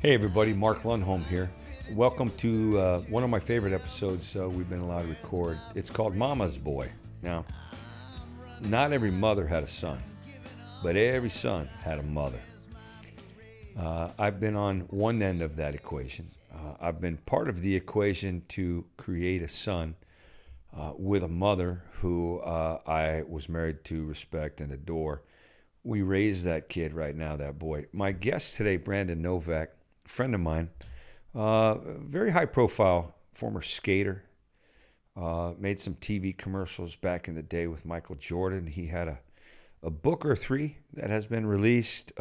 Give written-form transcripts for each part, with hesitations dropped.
Hey everybody, Mark Lundholm here. Welcome to one of my favorite episodes we've been allowed to record. It's called Mama's Boy. Now, not every mother had a son, but every son had a mother. I've been on one end of that equation. I've been part of the equation to create a son with a mother who I was married to, respect, and adore. We raised that kid right now, that boy. My guest today, Brandon Novak, a friend of mine, very high profile, former skater, made some TV commercials back in the day with Michael Jordan. He had a book or three that has been released.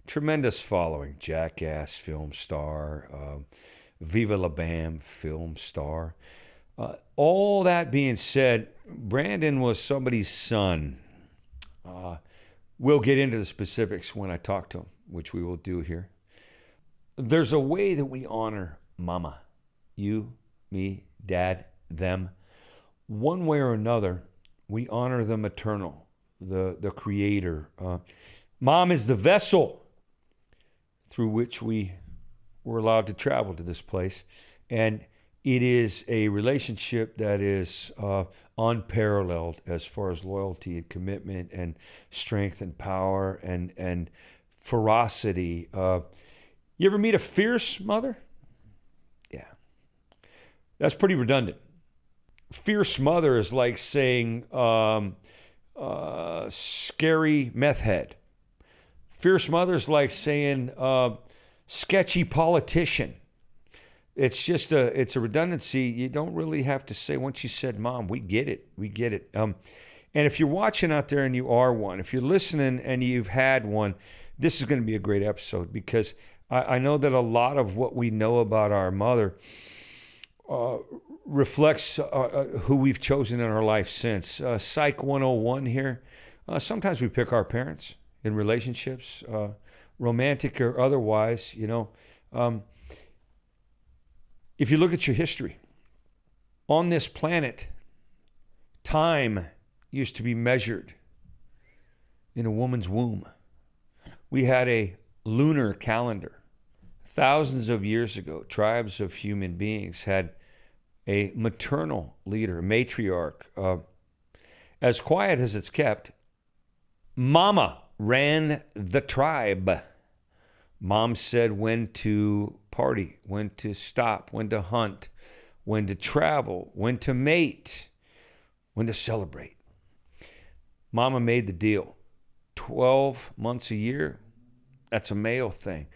Tremendous following, Jackass film star, Viva La Bam film star. All that being said, Brandon was somebody's son. We'll get into the specifics when I talk to him, which we will do here. There's a way that we honor mama, you, me, dad, them. One way or another, we honor the maternal, the creator. Mom is the vessel through which we were allowed to travel to this place. And it is a relationship that is unparalleled as far as loyalty and commitment and strength and power and ferocity. You ever meet a fierce mother? Yeah. That's pretty redundant. Fierce mother is like saying scary meth head. Fierce mother is like saying sketchy politician. It's just it's a redundancy. You don't really have to say, once you said mom, we get it. We get it. And if you're watching out there and you are one, if you're listening and you've had one, this is going to be a great episode because I know that a lot of what we know about our mother reflects who we've chosen in our life since. Psych 101 here. Sometimes we pick our parents in relationships, romantic or otherwise, you know. If you look at your history, on this planet, time used to be measured in a woman's womb. We had a lunar calendar. Thousands of years ago, tribes of human beings had a maternal leader, a matriarch. As quiet as it's kept, Mama ran the tribe. Mom said when to party, when to stop, when to hunt, when to travel, when to mate, when to celebrate. Mama made the deal. 12 months a year, that's a male thing.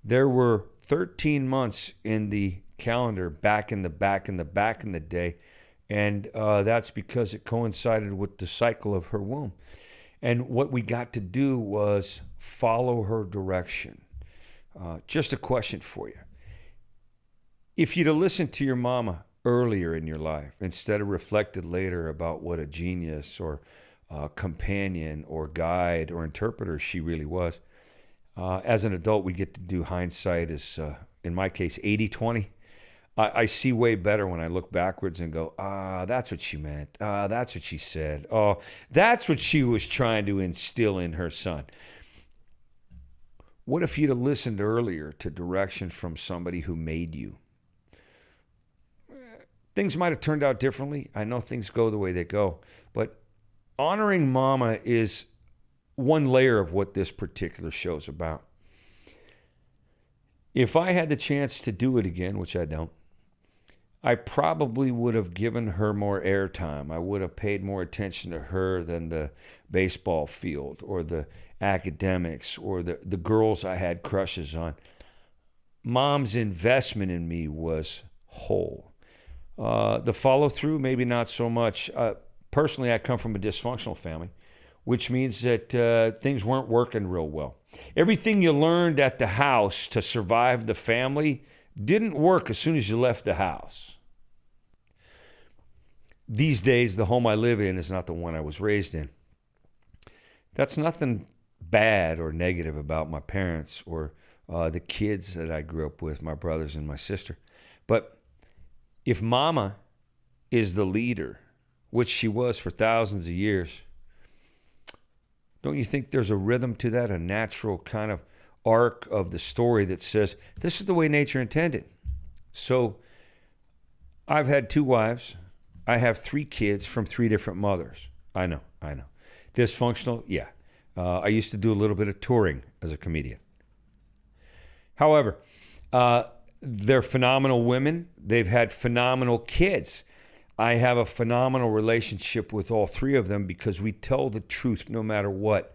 There were 13 months in the calendar back in the day, and that's because it coincided with the cycle of her womb. And what we got to do was follow her direction. Just a question for you. If you'd have listened to your mama earlier in your life, instead of reflected later about what a genius or companion or guide or interpreter she really was, as an adult, we get to do hindsight as, in my case, 80-20. I see way better when I look backwards and go, that's what she meant. That's what she said. Oh, that's what she was trying to instill in her son. What if you'd have listened earlier to direction from somebody who made you? Things might have turned out differently. I know things go the way they go. But honoring mama is one layer of what this particular show's about. If I had the chance to do it again, which I don't, I probably would have given her more airtime. I would have paid more attention to her than the baseball field or the academics or the girls I had crushes on. Mom's investment in me was whole. The follow-through, maybe not so much. Personally, I come from a dysfunctional family, which means that things weren't working real well. Everything you learned at the house to survive the family didn't work as soon as you left the house. These days, the home I live in is not the one I was raised in. That's nothing bad or negative about my parents or the kids that I grew up with, my brothers and my sister. But if mama is the leader, which she was for thousands of years, don't you think there's a rhythm to that, a natural kind of arc of the story that says, this is the way nature intended. So I've had 2 wives. I have 3 kids from 3 different mothers. I know. Dysfunctional? Yeah. I used to do a little bit of touring as a comedian. However, they're phenomenal women. They've had phenomenal kids. I have a phenomenal relationship with all 3 of them because we tell the truth no matter what.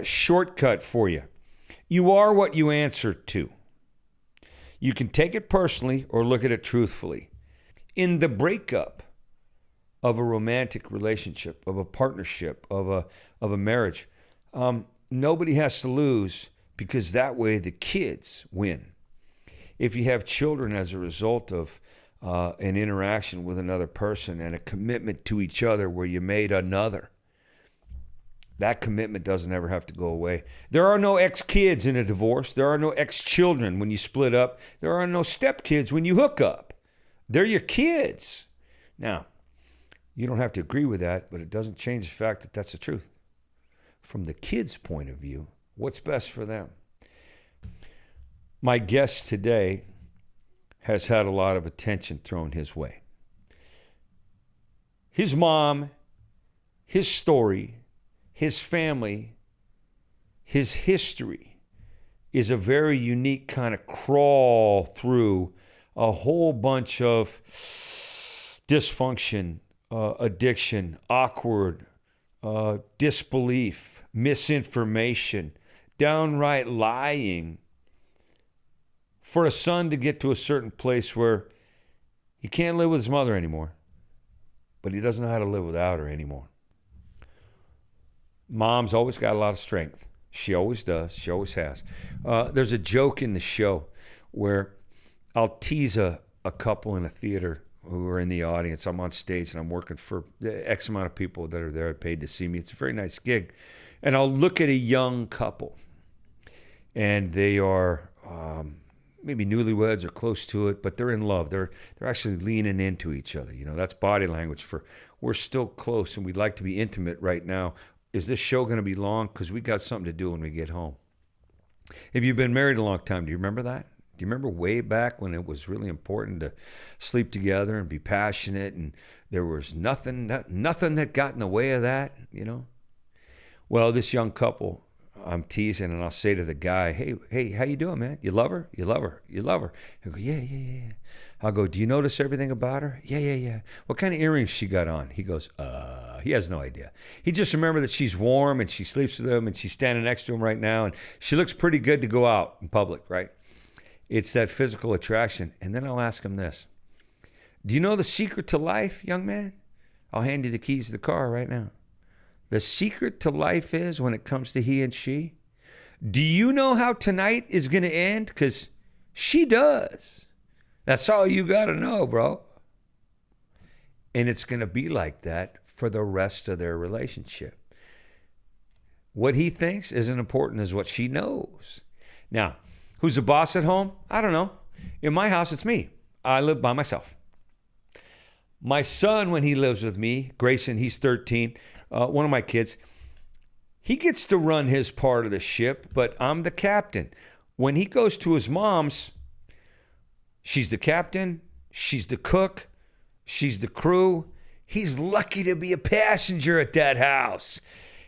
Shortcut for you. You are what you answer to. You can take it personally or look at it truthfully. In the breakup of a romantic relationship, of a partnership, of a marriage, nobody has to lose, because that way the kids win. If you have children as a result of an interaction with another person and a commitment to each other where you made another, that commitment doesn't ever have to go away. There are no ex-kids in a divorce. There are no ex-children when you split up. There are no step-kids when you hook up. They're your kids. Now, you don't have to agree with that, but it doesn't change the fact that that's the truth. From the kids' point of view, what's best for them? My guest today has had a lot of attention thrown his way. His mom, his story, his family, his history is a very unique kind of crawl through a whole bunch of dysfunction, addiction, awkward, disbelief, misinformation, downright lying, for a son to get to a certain place where he can't live with his mother anymore, but he doesn't know how to live without her anymore. Mom's always got a lot of strength. She always does. She always has. There's a joke in the show where I'll tease a couple in a theater who are in the audience. I'm on stage and I'm working for X amount of people that are there paid to see me. It's a very nice gig. And I'll look at a young couple, and they are maybe newlyweds or close to it, but they're in love. They're actually leaning into each other. You know, that's body language for we're still close and we'd like to be intimate right now. Is this show going to be long? Because we got something to do when we get home. If you've been married a long time, do you remember that? Do you remember way back when it was really important to sleep together and be passionate, and there was nothing that got in the way of that, you know? Well, this young couple, I'm teasing, and I'll say to the guy, hey, how you doing, man? You love her? You love her? You love her? He'll go, yeah. I'll go, do you notice everything about her? Yeah. What kind of earrings she got on? He goes, he has no idea. He just remembered that she's warm and she sleeps with him and she's standing next to him right now and she looks pretty good to go out in public, right? It's that physical attraction. And then I'll ask him this. Do you know the secret to life, young man? I'll hand you the keys to the car right now. The secret to life is, when it comes to he and she, do you know how tonight is going to end? Because she does. That's all you got to know, bro. And it's going to be like that for the rest of their relationship. What he thinks isn't important as what she knows. Now, who's the boss at home? I don't know. In my house, it's me. I live by myself. My son, when he lives with me, Grayson, he's 13, one of my kids, he gets to run his part of the ship, but I'm the captain. When he goes to his mom's, she's the captain, she's the cook, she's the crew. He's lucky to be a passenger at that house.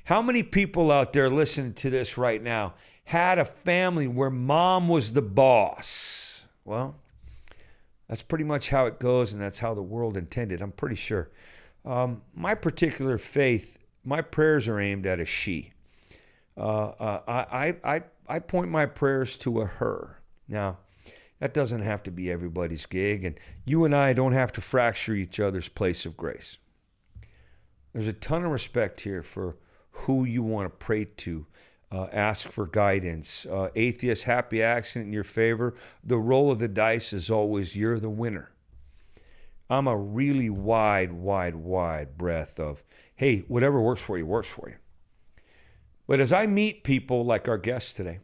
How many people out there listening to this right now had a family where mom was the boss? Well, that's pretty much how it goes, and that's how the world intended, I'm pretty sure. My particular faith, my prayers are aimed at a she. I point my prayers to a her. Now, that doesn't have to be everybody's gig, and you and I don't have to fracture each other's place of grace. There's a ton of respect here for who you want to pray to, ask for guidance. Atheist, happy accident in your favor. The roll of the dice is always you're the winner. I'm a really wide breadth of, hey, whatever works for you, works for you. But as I meet people like our guests today,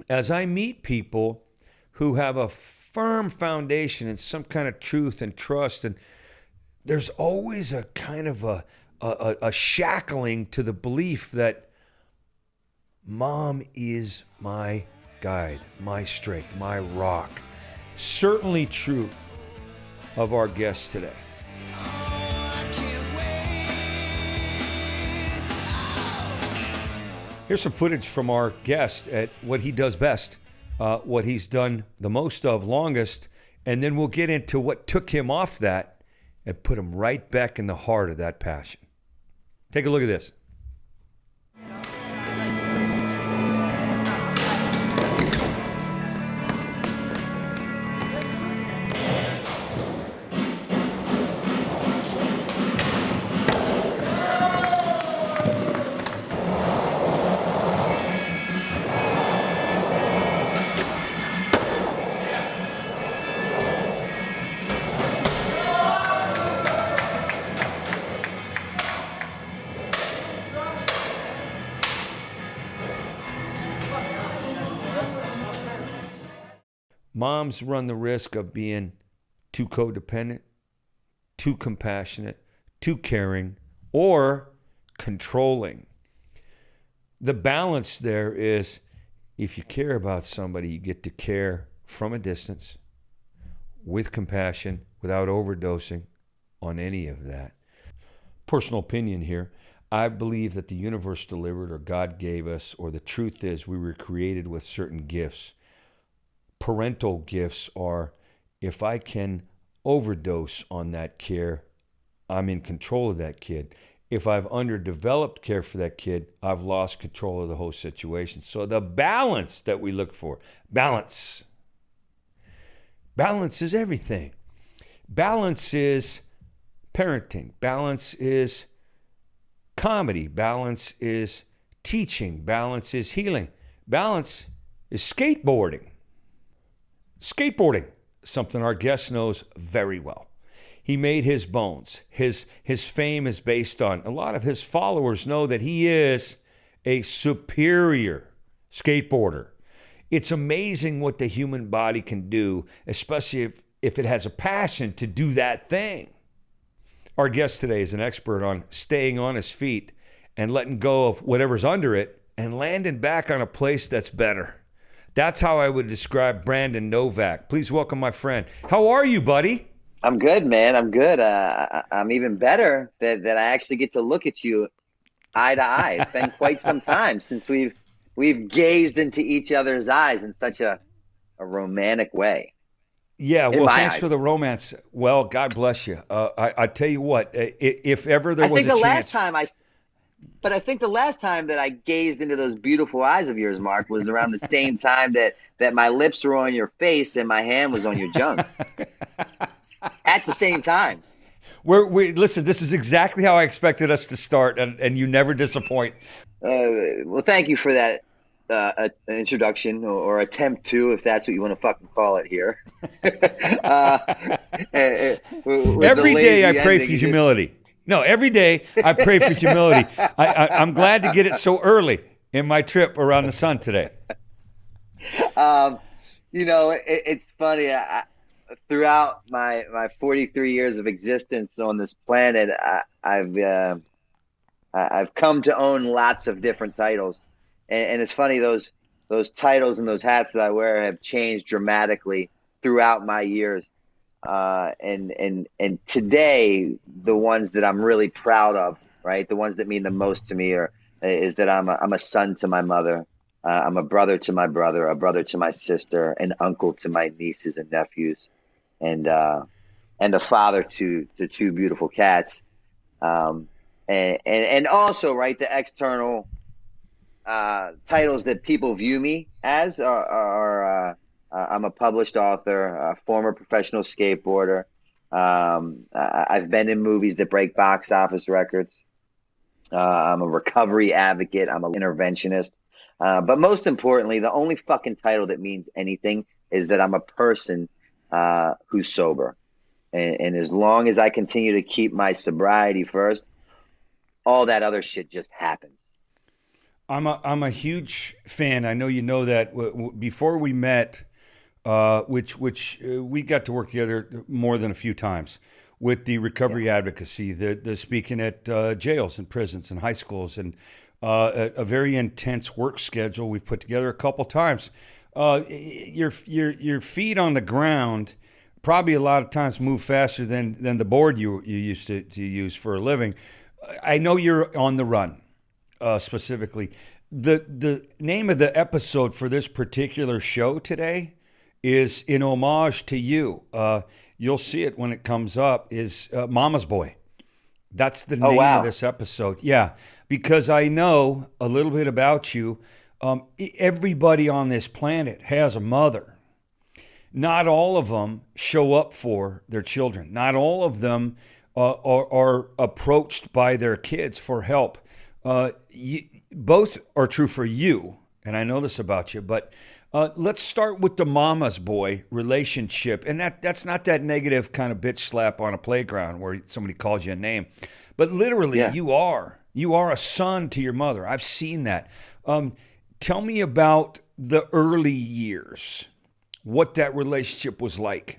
as I meet people who have a firm foundation in some kind of truth and trust, and there's always a kind of a shackling to the belief that mom is my guide, my strength, my rock. Certainly true of our guest today. Here's some footage from our guest at what he does best, what he's done the most of, longest, and then we'll get into what took him off that and put him right back in the heart of that passion. Take a look at this. Moms run the risk of being too codependent, too compassionate, too caring, or controlling. The balance there is, if you care about somebody, you get to care from a distance, with compassion, without overdosing on any of that. Personal opinion here. I believe that the universe delivered, or God gave us, or the truth is we were created with certain gifts. Parental gifts are, if I can overdose on that care, I'm in control of that kid. If I've underdeveloped care for that kid, I've lost control of the whole situation. So the balance that we look for, balance is everything. Balance is parenting. Balance is comedy. Balance is teaching. Balance is healing. Balance is skateboarding. Skateboarding, something our guest knows very well. He made his bones. His fame is based on, a lot of his followers know that he is a superior skateboarder. It's amazing what the human body can do, especially if it has a passion to do that thing. Our guest today is an expert on staying on his feet and letting go of whatever's under it and landing back on a place that's better. That's how I would describe Brandon Novak. Please welcome my friend. How are you, buddy? I'm good, man. I'm good. I'm even better that I actually get to look at you eye to eye. It's been quite some time since we've gazed into each other's eyes in such a romantic way. Yeah, well, thanks for the romance. Well, God bless you. I tell you what, if ever there was a chance. I think the last time that I gazed into those beautiful eyes of yours, Mark, was around the same time that my lips were on your face and my hand was on your junk. At the same time. Listen, this is exactly how I expected us to start, and you never disappoint. Well, thank you for that introduction or attempt to, if that's what you want to fucking call it here. Every day I pray for humility. No, every day I pray for humility. I'm glad to get it so early in my trip around the sun today. It's funny. Throughout my 43 years of existence on this planet, I've come to own lots of different titles, and it's funny, those titles and those hats that I wear have changed dramatically throughout my years. And today, the ones that I'm really proud of, right, the ones that mean the most to me is that I'm a son to my mother, I'm a brother to my brother, a brother to my sister, an uncle to my nieces and nephews, and a father to two beautiful cats, and also, right, the external titles that people view me as are I'm a published author, a former professional skateboarder. I've been in movies that break box office records. I'm a recovery advocate. I'm an interventionist. But most importantly, the only fucking title that means anything is that I'm a person who's sober. And as long as I continue to keep my sobriety first, all that other shit just happens. I'm a huge fan. I know you know that. Before we met, which we got to work together more than a few times with the recovery advocacy, the speaking at jails and prisons and high schools, and a very intense work schedule we've put together a couple times. Your feet on the ground probably a lot of times move faster than the board you used to use for a living. I know you're on the run, specifically. The name of the episode for this particular show today is in homage to you. You'll see it when it comes up, is Mama's Boy. That's the name of this episode. Yeah, because I know a little bit about you. Everybody on this planet has a mother. Not all of them show up for their children. Not all of them are approached by their kids for help. Both are true for you, and I know this about you, but let's start with the mama's boy relationship. And that's not that negative kind of bitch slap on a playground where somebody calls you a name, but literally you are a son to your mother. I've seen that. Tell me about the early years, what that relationship was like.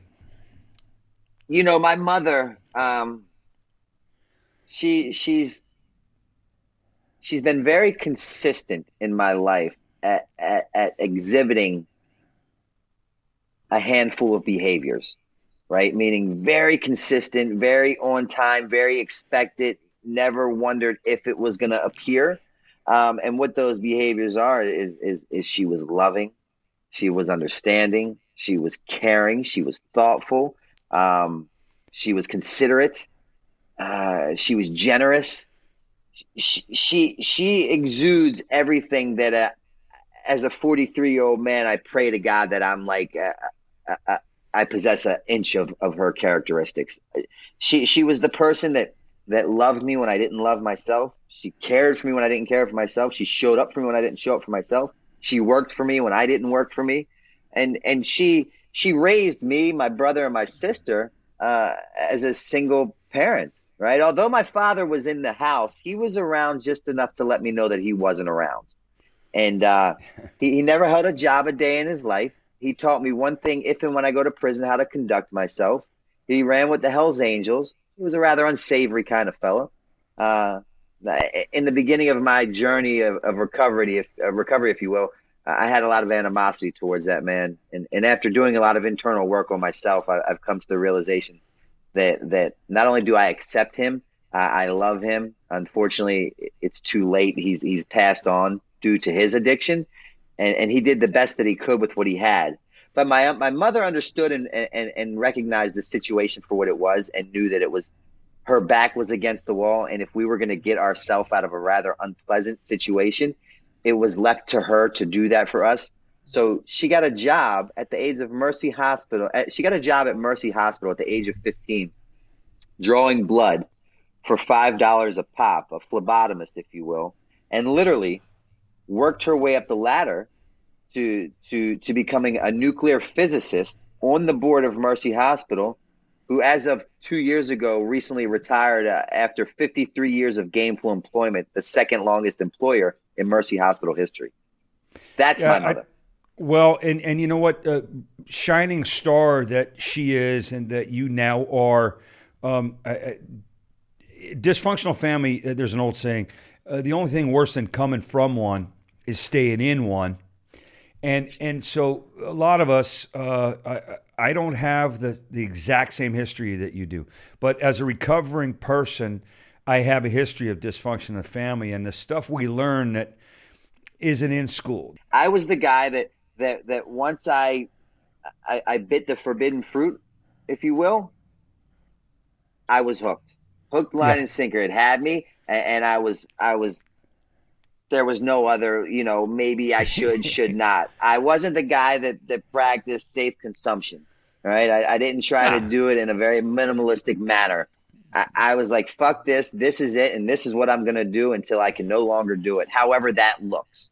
My mother, she's been very consistent in my life at exhibiting a handful of behaviors, right? Meaning very consistent, very on time, very expected, never wondered if it was going to appear. And what those behaviors are is she was loving, she was understanding, she was caring, she was thoughtful, she was considerate, she was generous. She exudes everything that as a 43-year-old man, I pray to God that I'm like I possess an inch of her characteristics. She was the person that loved me when I didn't love myself. She cared for me when I didn't care for myself. She showed up for me when I didn't show up for myself. She worked for me when I didn't work for me. And she raised me, my brother, and my sister as a single parent, right? Although my father was in the house, he was around just enough to let me know that he wasn't around. And he never held a job a day in his life. He taught me one thing, if and when I go to prison, how to conduct myself. He ran with the Hells Angels. He was a rather unsavory kind of fellow. In the beginning of my journey of recovery, if you will, I had a lot of animosity towards that man. And after doing a lot of internal work on myself, I've come to the realization that not only do I accept him, I love him. Unfortunately, it's too late. He's passed on due to his addiction, and he did the best that he could with what he had. But my mother understood and recognized the situation for what it was, and knew that it was her back was against the wall, and if we were going to get ourselves out of a rather unpleasant situation, it was left to her to do that for us. So she got a job at the age of Mercy Hospital. She got a job at Mercy Hospital at the age of 15, drawing blood for $5 a pop, a phlebotomist, if you will, and literally worked her way up the ladder to becoming a nuclear physicist on the board of Mercy Hospital, who as of 2 years ago recently retired after 53 years of gainful employment, the second longest employer in Mercy Hospital history. That's my mother. Well, and you know what, shining star that she is and that you now are. Dysfunctional family, there's an old saying, the only thing worse than coming from one is staying in one. And so a lot of us, I don't have the exact same history that you do. But as a recovering person, I have a history of dysfunction in the family and the stuff we learn that isn't in school. I was the guy that once I bit the forbidden fruit, if you will, I was hooked, line, and sinker. It had me, and I was. There was no other, maybe I should not. I wasn't the guy that practiced safe consumption, right? I didn't try to do it in a very minimalistic manner. I was like, fuck this. This is it, and this is what I'm going to do until I can no longer do it, however that looks.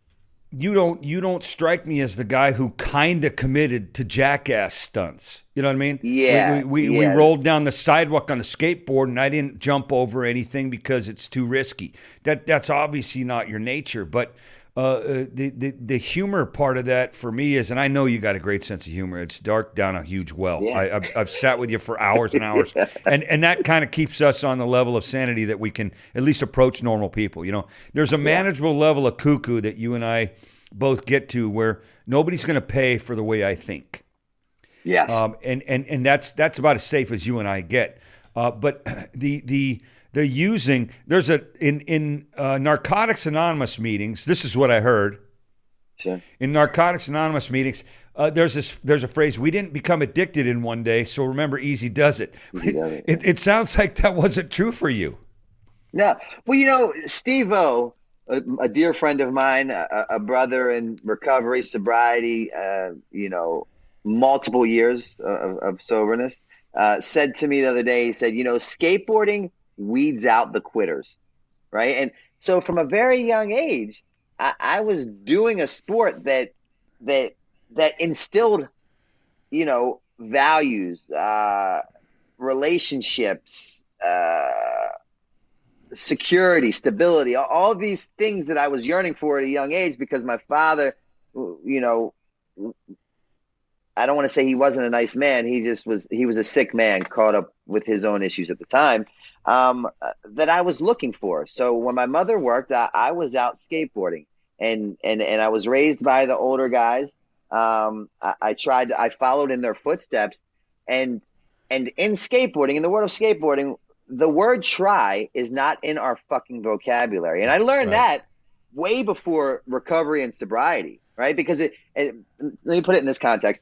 You don't strike me as the guy who kind of committed to Jackass stunts. You know what I mean? Yeah. We rolled down the sidewalk on a skateboard, and I didn't jump over anything because it's too risky. That's obviously not your nature. But the humor part of that for me is, and I know you got a great sense of humor. It's dark down a huge well. Yeah. I've sat with you for hours and hours, and that kind of keeps us on the level of sanity that we can at least approach normal people. There's a manageable level of cuckoo that you and I both get to, where nobody's going to pay for the way I think. Yes. And that's about as safe as you and I get. But the using, there's in Narcotics Anonymous meetings, this is what I heard. Sure. In Narcotics Anonymous meetings, there's a phrase: "We didn't become addicted in one day, so remember, easy does it." It sounds like that wasn't true for you. No. Well, Steve-O, a dear friend of mine, a brother in recovery, sobriety, multiple years of soberness, said to me the other day, he said, skateboarding weeds out the quitters, right? And so from a very young age, I was doing a sport that instilled, values, relationships, security, stability, all these things that I was yearning for at a young age, because my father, I don't want to say he wasn't a nice man. He was a sick man caught up with his own issues at the time, that I was looking for. So when my mother worked, I was out skateboarding, and I was raised by the older guys. I followed in their footsteps, and in skateboarding, in the world of skateboarding, the word try is not in our fucking vocabulary. And I learned that way before recovery and sobriety, right? Because let me put it in this context.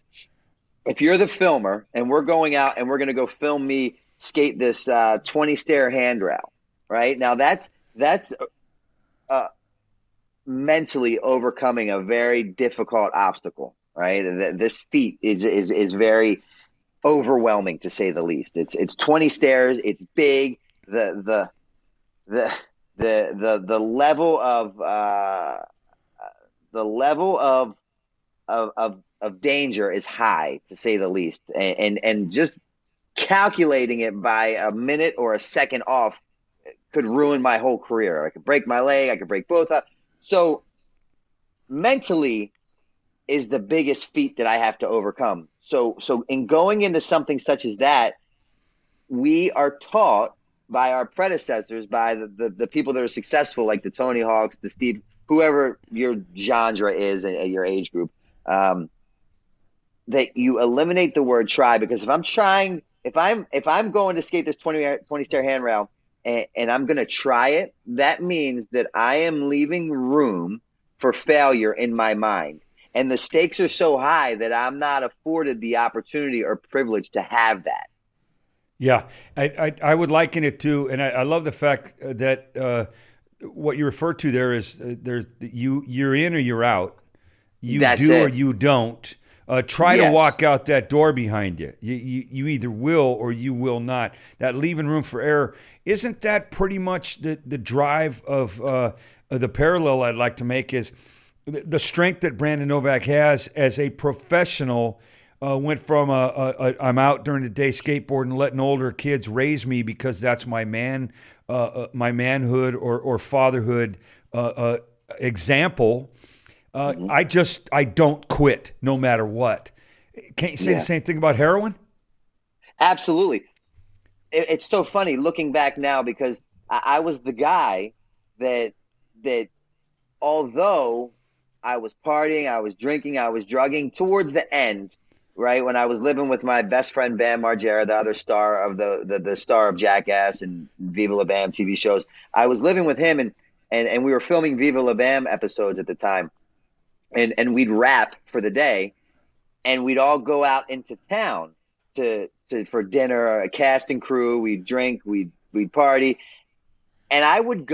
If you're the filmer and we're going out and we're going to go film me skate this 20-stair handrail, right? Now that's mentally overcoming a very difficult obstacle, right? This feat is very overwhelming, to say the least. It's 20 stairs. It's big. The level of danger is high, to say the least, and just calculating it by a minute or a second off could ruin my whole career. I could break my leg. I could break both up. So mentally is the biggest feat that I have to overcome. So in going into something such as that, we are taught by our predecessors, by the people that are successful, like the Tony Hawks, the Steve, whoever your genre is at your age group, that you eliminate the word try. Because if I'm going to skate this 20 stair handrail and I'm going to try it, that means that I am leaving room for failure in my mind. And the stakes are so high that I'm not afforded the opportunity or privilege to have that. Yeah, I would liken it to, and I love the fact that what you refer to there is you're in or you're out. That's do it. or you don't. Try to walk out that door behind you. You either will or you will not. That leaving room for error, isn't that pretty much the drive of the parallel I'd like to make is the strength that Brandon Novak has as a professional. Went from I'm out during the day skateboarding, letting older kids raise me because that's my my manhood or fatherhood example. I don't quit no matter what. Can't you say the same thing about heroin? Absolutely. It's so funny looking back now, because I was the guy that although I was partying, I was drinking, I was drugging towards the end, right, when I was living with my best friend Bam Margera, the other star of the star of Jackass and Viva La Bam TV shows. I was living with him, and we were filming Viva La Bam episodes at the time, and we'd rap for the day, and we'd all go out into town for dinner, a cast and crew. We'd drink, we'd party, and I would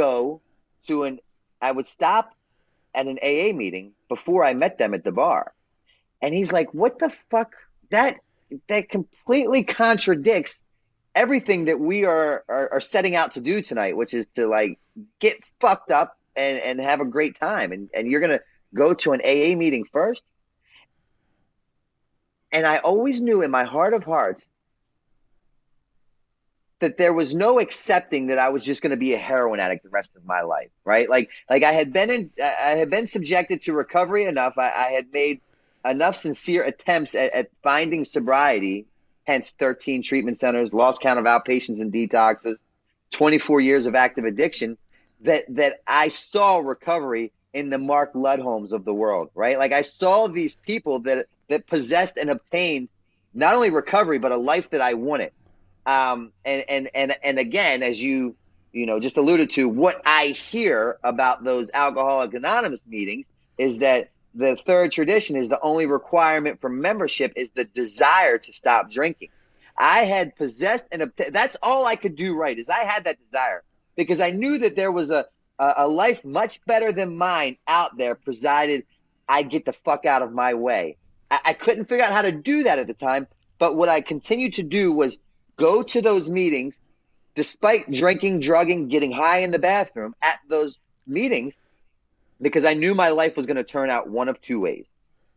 stop at an AA meeting before I met them at the bar. And he's like, what the fuck? That completely contradicts everything that we are setting out to do tonight, which is to like get fucked up and have a great time. And you're going to go to an AA meeting first. And I always knew in my heart of hearts that there was no accepting that I was just going to be a heroin addict the rest of my life. Right. Like I had been subjected to recovery enough. I had made enough sincere attempts at finding sobriety, hence 13 treatment centers, lost count of outpatients and detoxes, 24 years of active addiction, that I saw recovery in the Mark Lundholms of the world, right? Like I saw these people that possessed and obtained not only recovery, but a life that I wanted. And again, as you just alluded to, what I hear about those Alcoholics Anonymous meetings is that the third tradition is the only requirement for membership is the desire to stop drinking. I had possessed and that's all I could do right, is I had that desire because I knew that there was a life much better than mine out there, provided I get the fuck out of my way. I couldn't figure out how to do that at the time, but what I continued to do was go to those meetings, despite drinking, drugging, getting high in the bathroom at those meetings, because I knew my life was going to turn out one of two ways.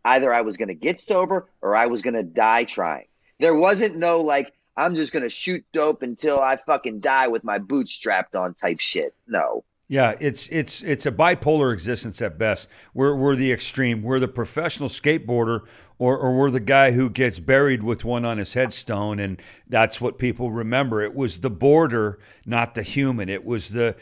Either I was going to get sober or I was going to die trying. There wasn't no like, I'm just going to shoot dope until I fucking die with my boots strapped on type shit. No. Yeah, it's a bipolar existence at best. We're the extreme. We're the professional skateboarder, or we're the guy who gets buried with one on his headstone, and that's what people remember. It was the boarder, not the human. It was the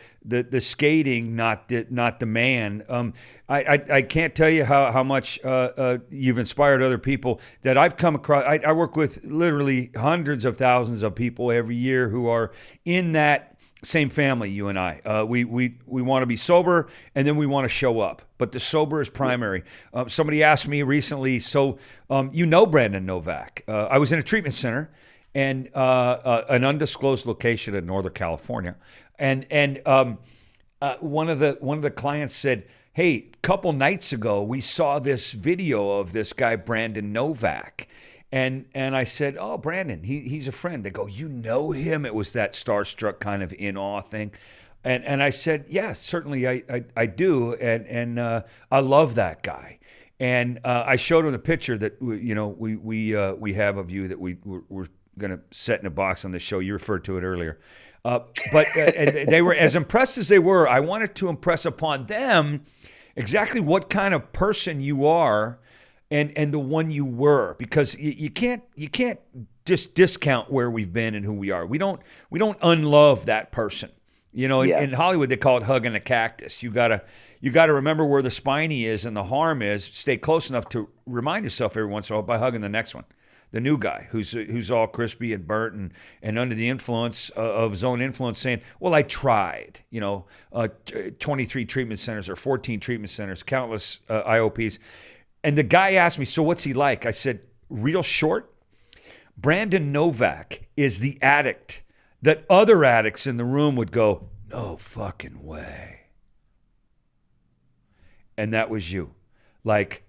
skating, not the man. I can't tell you how much you've inspired other people that I've come across. I work with literally hundreds of thousands of people every year who are in that same family, you and I. We want to be sober, and then we want to show up. But the sober is primary. Somebody asked me recently, so Brandon Novak. I was in a treatment center, and an undisclosed location in Northern California, and one of the clients said, "Hey, a couple nights ago, we saw this video of this guy Brandon Novak." And I said, "Oh, Brandon, he's a friend." They go, "You know him?" It was that starstruck kind of in awe thing. And I said, "Yeah, certainly I do. And I love that guy." And I showed him the picture that we have of you that we're going to set in a box on the show. You referred to it earlier. And they were as impressed as they were. I wanted to impress upon them exactly what kind of person you are. And the one you were, because you can't just discount where we've been and who we are. We don't unlove that person. In Hollywood they call it hugging a cactus. You gotta remember where the spiny is and the harm is. Stay close enough to remind yourself every once in a while by hugging the next one, the new guy who's all crispy and burnt and under the influence of his own influence, saying, "Well, I tried." 23 treatment centers or 14 treatment centers, countless IOPs. And the guy asked me, "So what's he like?" I said, real short, Brandon Novak is the addict that other addicts in the room would go, "No fucking way." And that was you. Like,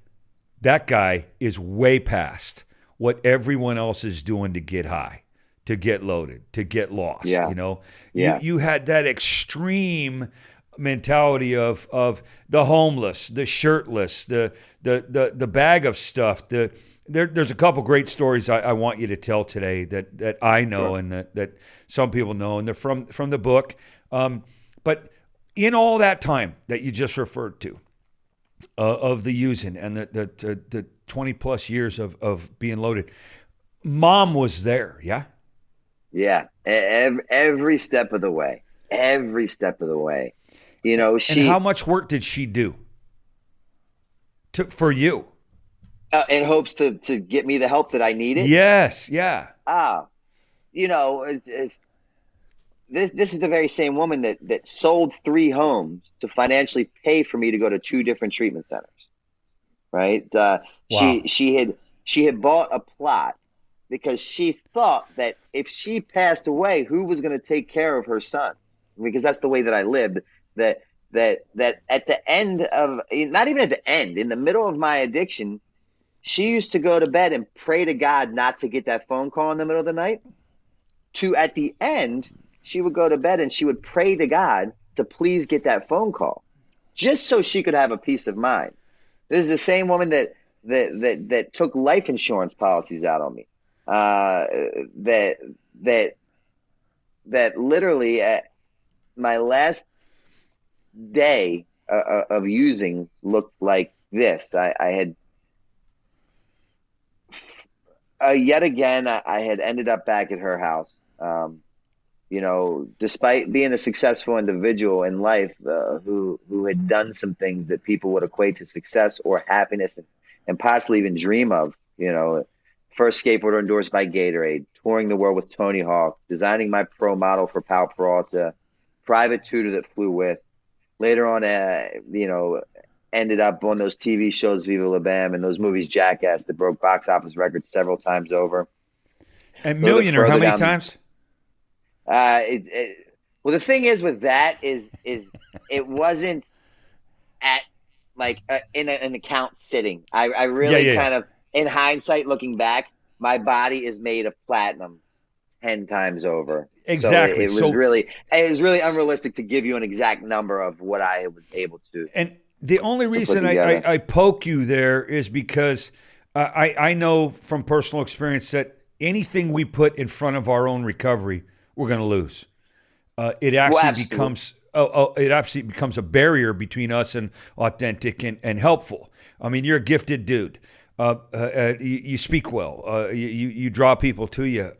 that guy is way past what everyone else is doing to get high, to get loaded, to get lost. You had that extreme mentality of the homeless, the shirtless, the bag of stuff. There's a couple great stories I want you to tell today that I know, sure, and that some people know, and they're from the book. But in all that time that you just referred to, of the using and the 20 plus years of being loaded, Mom was there, yeah? Yeah, every step of the way. Every step of the way. And how much work did she do for you? In hopes to get me the help that I needed? Yes, yeah. This is the very same woman that sold 3 homes to financially pay for me to go to 2 different treatment centers, right? Wow. She had bought a plot because she thought that if she passed away, who was going to take care of her son? Because that's the way that I lived. That at the end of, not even at the end, in the middle of my addiction, she used to go to bed and pray to God not to get that phone call in the middle of the night. To at the end, she would go to bed and she would pray to God to please get that phone call, just so she could have a peace of mind. This is the same woman that took life insurance policies out on me. That literally at my last day of using looked like this. I had yet again I had ended up back at her house, despite being a successful individual in life, who had done some things that people would equate to success or happiness, and possibly even dream of, first skateboarder endorsed by Gatorade, touring the world with Tony Hawk, designing my pro model for Pal Peralta, private tutor that flew with. Later on, ended up on those TV shows, Viva La Bam, and those movies, Jackass, that broke box office records several times over. And millionaire, how many times? Well, the thing is with that is it wasn't at like in an account sitting. I really kind of, in hindsight, looking back, my body is made of platinum 10 times over. Exactly. So it was really unrealistic to give you an exact number of what I was able to. And the only reason I poke you there is because I know from personal experience that anything we put in front of our own recovery, we're going to lose. It actually becomes a barrier between us and authentic and helpful. I mean, you're a gifted dude. You speak well. You draw people to you.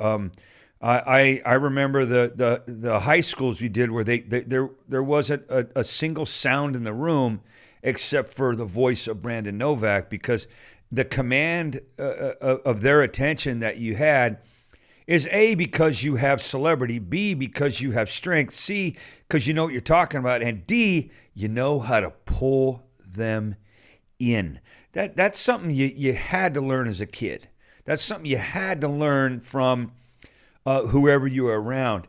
I remember the high schools we did where there wasn't a single sound in the room except for the voice of Brandon Novak, because the command of their attention that you had is A, because you have celebrity, B, because you have strength, C, because you know what you're talking about, and D, you know how to pull them in. That's something you had to learn as a kid. That's something you had to learn from whoever you were around.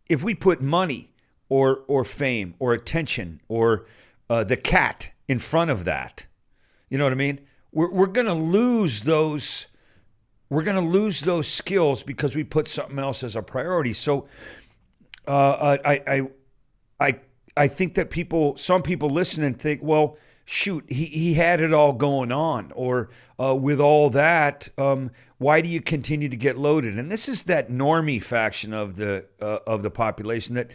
If we put money or fame or attention or the cat in front of that, you know what I mean? We're going to lose those. We're going to lose those skills because we put something else as a priority. So I think that some people listen and think, well, shoot, he had it all going on, or with all that, why do you continue to get loaded? And this is that normie faction of the population that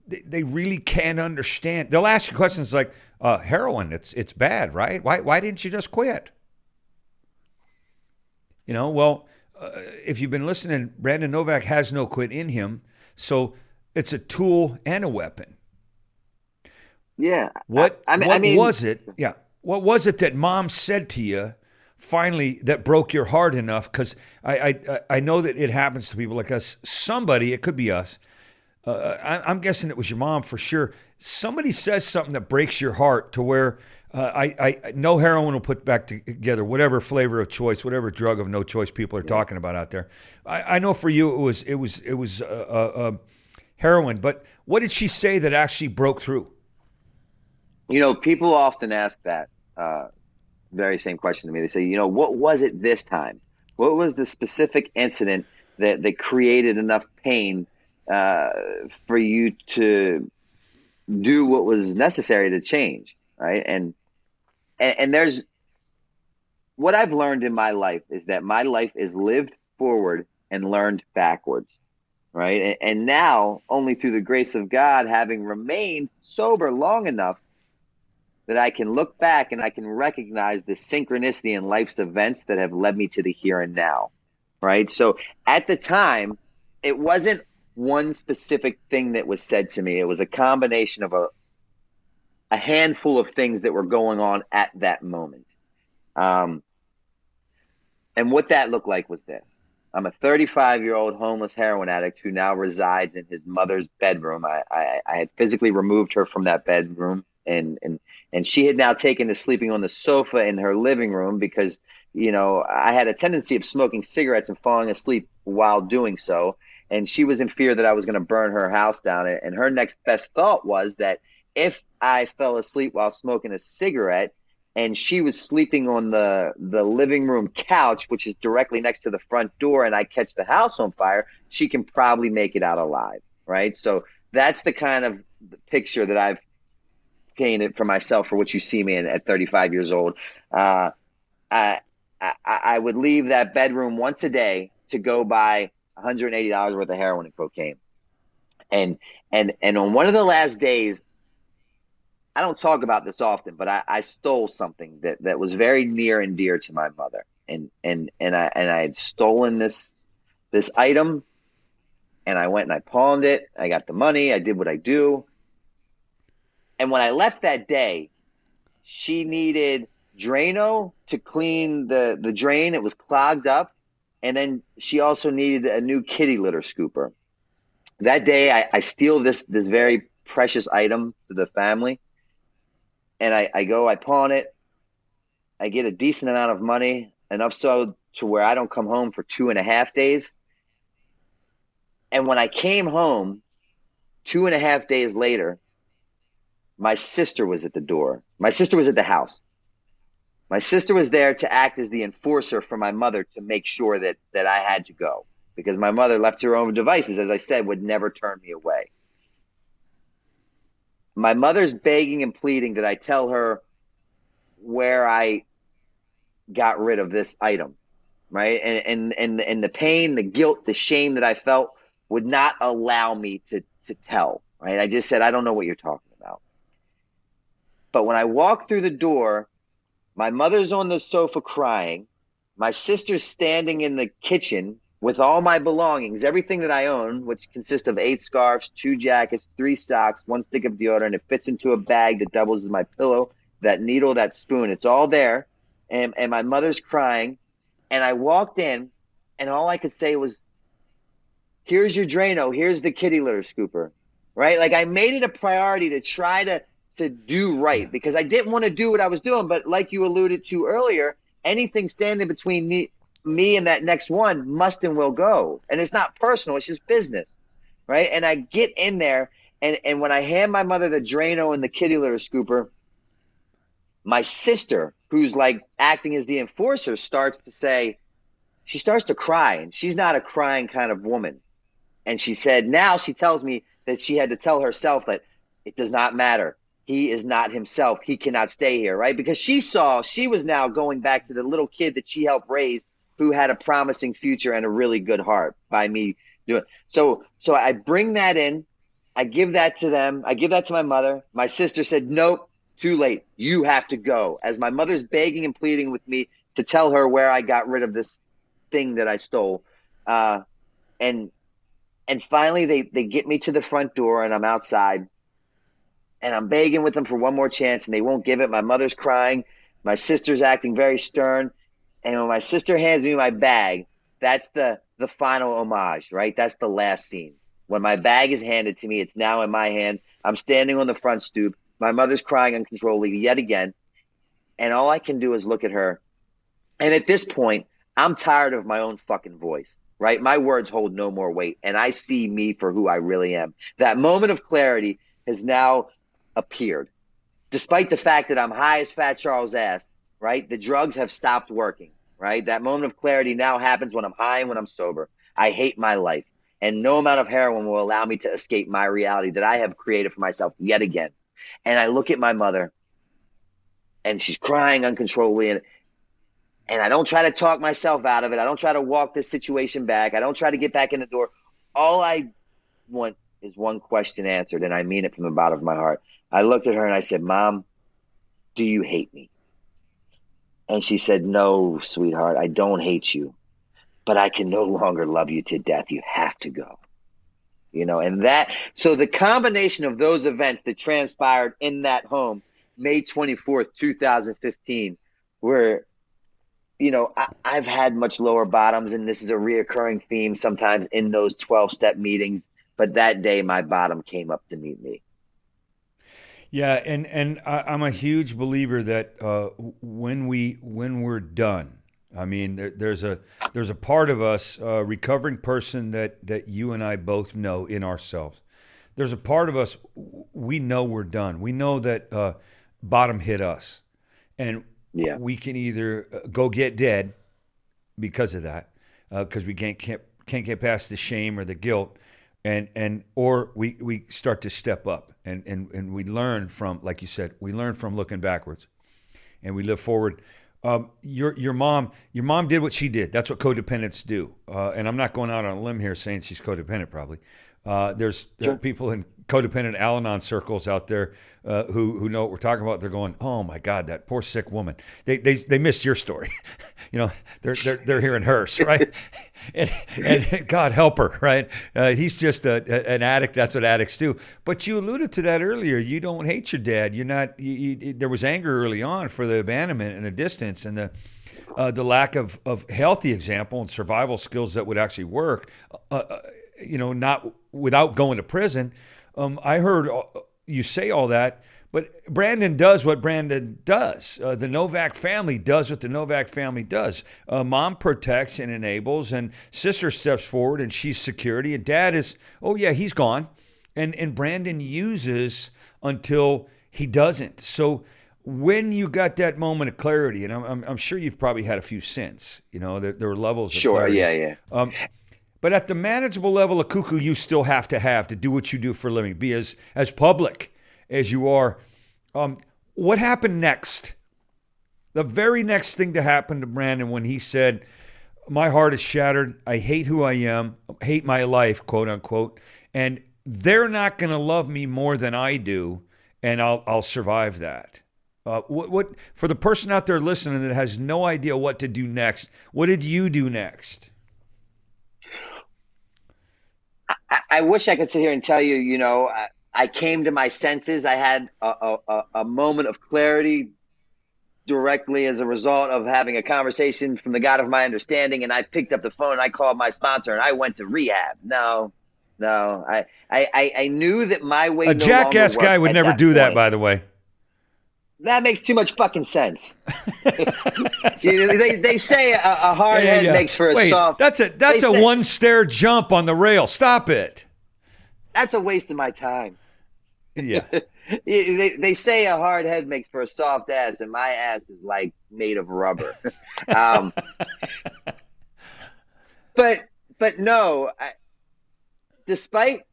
they really can't understand. They'll ask you questions like, heroin, it's bad, right? Why didn't you just quit? Well, if you've been listening, Brandon Novak has no quit in him, so it's a tool and a weapon. Yeah. What was it? Yeah. What was it that mom said to you finally that broke your heart enough? Because I know that it happens to people like us. Somebody, it could be us. I'm guessing it was your mom for sure. Somebody says something that breaks your heart to where no heroin will put back together whatever flavor of choice, whatever drug of no choice people are talking about out there. I know for you it was heroin. But what did she say that actually broke through? People often ask that very same question to me. They say, what was it this time? What was the specific incident that created enough pain for you to do what was necessary to change, right? And there's what I've learned in my life is that my life is lived forward and learned backwards, right? And now, only through the grace of God, having remained sober long enough that I can look back and I can recognize the synchronicity in life's events that have led me to the here and now, right? So at the time, it wasn't one specific thing that was said to me. It was a combination of a handful of things that were going on at that moment. And what that looked like was this. I'm a 35-year-old homeless heroin addict who now resides in his mother's bedroom. I had physically removed her from that bedroom, and she had now taken to sleeping on the sofa in her living room because, I had a tendency of smoking cigarettes and falling asleep while doing so. And she was in fear that I was going to burn her house down. And her next best thought was that if I fell asleep while smoking a cigarette and she was sleeping on the living room couch, which is directly next to the front door, and I catch the house on fire, she can probably make it out alive, right? So that's the kind of picture that I've painted for myself for what you see me in at 35 years old. I would leave that bedroom once a day to go buy $180 worth of heroin and cocaine. And on one of the last days, I don't talk about this often, but I stole something that was very near and dear to my mother. And I had stolen this item And I went and I pawned it. I got the money. I did what I do. And when I left that day, she needed Drano to clean the drain. It was clogged up. And then she also needed a new kitty litter scooper. That day, I steal this very precious item to the family. And I go, I pawn it. I get a decent amount of money, enough so to where I don't come home for 2.5 days. And when I came home 2.5 days later, my sister was at the door. My sister was at the house. My sister was there to act as the enforcer for my mother to make sure that I had to go, because my mother, left to her own devices, as I said, would never turn me away. My mother's begging and pleading that I tell her where I got rid of this item, right? And the pain, the guilt, the shame that I felt would not allow me to tell, right? I just said, I don't know what you're talking about. But when I walked through the door, my mother's on the sofa crying. My sister's standing in the kitchen with all my belongings, everything that I own, which consists of 8 scarves, 2 jackets, 3 socks, 1 stick of deodorant. It fits into a bag that doubles as my pillow, that needle, that spoon. It's all there. And my mother's crying. And I walked in, and all I could say was, here's your Drano. Here's the kitty litter scooper, right? Like, I made it a priority to try to do right, because I didn't want to do what I was doing. But like you alluded to earlier, anything standing between me and that next one must and will go. And it's not personal. It's just business, right? And I get in there, and when I hand my mother the Drano and the kitty litter scooper, my sister, who's like acting as the enforcer, starts to cry. And she's not a crying kind of woman. And she said, now she tells me that she had to tell herself that it does not matter. He is not himself. He cannot stay here, right? Because she was now going back to the little kid that she helped raise, who had a promising future and a really good heart by me doing. So I bring that in. I give that to them. I give that to my mother. My sister said, nope, too late. You have to go. As my mother's begging and pleading with me to tell her where I got rid of this thing that I stole. And finally they get me to the front door, and I'm outside. And I'm begging with them for one more chance, and they won't give it. My mother's crying. My sister's acting very stern. And when my sister hands me my bag, that's the final homage, right? That's the last scene. When my bag is handed to me, it's now in my hands. I'm standing on the front stoop. My mother's crying uncontrollably yet again. And all I can do is look at her. And at this point, I'm tired of my own fucking voice, right? My words hold no more weight. And I see me for who I really am. That moment of clarity has now appeared, despite the fact that I'm high as Fat Charles' ass, right? The drugs have stopped working, right? That moment of clarity now happens when I'm high and when I'm sober. I hate my life, and no amount of heroin will allow me to escape my reality that I have created for myself yet again. And I look at my mother, and she's crying uncontrollably, and I don't try to talk myself out of it. I don't try to walk this situation back. I don't try to get back in the door. All I want is one question answered, and I mean it from the bottom of my heart. I looked at her and I said, Mom, do you hate me? And she said, no, sweetheart, I don't hate you, but I can no longer love you to death. You have to go. And so the combination of those events that transpired in that home, May 24th, 2015, where, I've had much lower bottoms, and this is a reoccurring theme sometimes in those 12-step meetings. But that day, my bottom came up to meet me. Yeah, and I'm a huge believer that when we're done, I mean, there's a part of us, recovering person that you and I both know in ourselves. There's a part of us, we know we're done. We know that bottom hit us, and we can either go get dead because of that, because we can't get past the shame or the guilt. Or we start to step up and we learn from, like you said, we learn from looking backwards, and we live forward. Your mom did what she did. That's what codependents do. And I'm not going out on a limb here saying she's codependent. Probably there are people in codependent Al-Anon circles out there who know what we're talking about. They're going, oh my God, that poor sick woman. They missed your story. they're hearing hearse, right? and God help her, right? He's just an addict. That's what addicts do. But you alluded to that earlier. You don't hate your dad. You're not. There was anger early on for the abandonment and the distance and the lack of healthy example and survival skills that would actually work. Not without going to prison. I heard you say all that. But Brandon does what Brandon does. The Novak family does what the Novak family does. Mom protects and enables, and sister steps forward, and she's security. And dad is, he's gone. And Brandon uses until he doesn't. So when you got that moment of clarity, and I'm sure you've probably had a few since, there were levels of clarity. Sure, yeah. But at the manageable level of cuckoo, you still have to do what you do for a living, be as public as you are. What happened next? The very next thing to happen to Brandon when he said, my heart is shattered. I hate who I am, hate my life, quote unquote. And they're not going to love me more than I do. And I'll survive that. What for the person out there listening that has no idea what to do next, what did you do next? I wish I could sit here and tell you, I came to my senses. I had a moment of clarity directly as a result of having a conversation from the God of my understanding. And I picked up the phone, I called my sponsor, and I went to rehab. No. I knew that my way. A Jackass guy would never do that, by the way. That makes too much fucking sense. They say a hard head makes for a soft. That's a one stair jump on the rail. Stop it. That's a waste of my time. Yeah. They say a hard head makes for a soft ass, and my ass is like made of rubber. But no, despite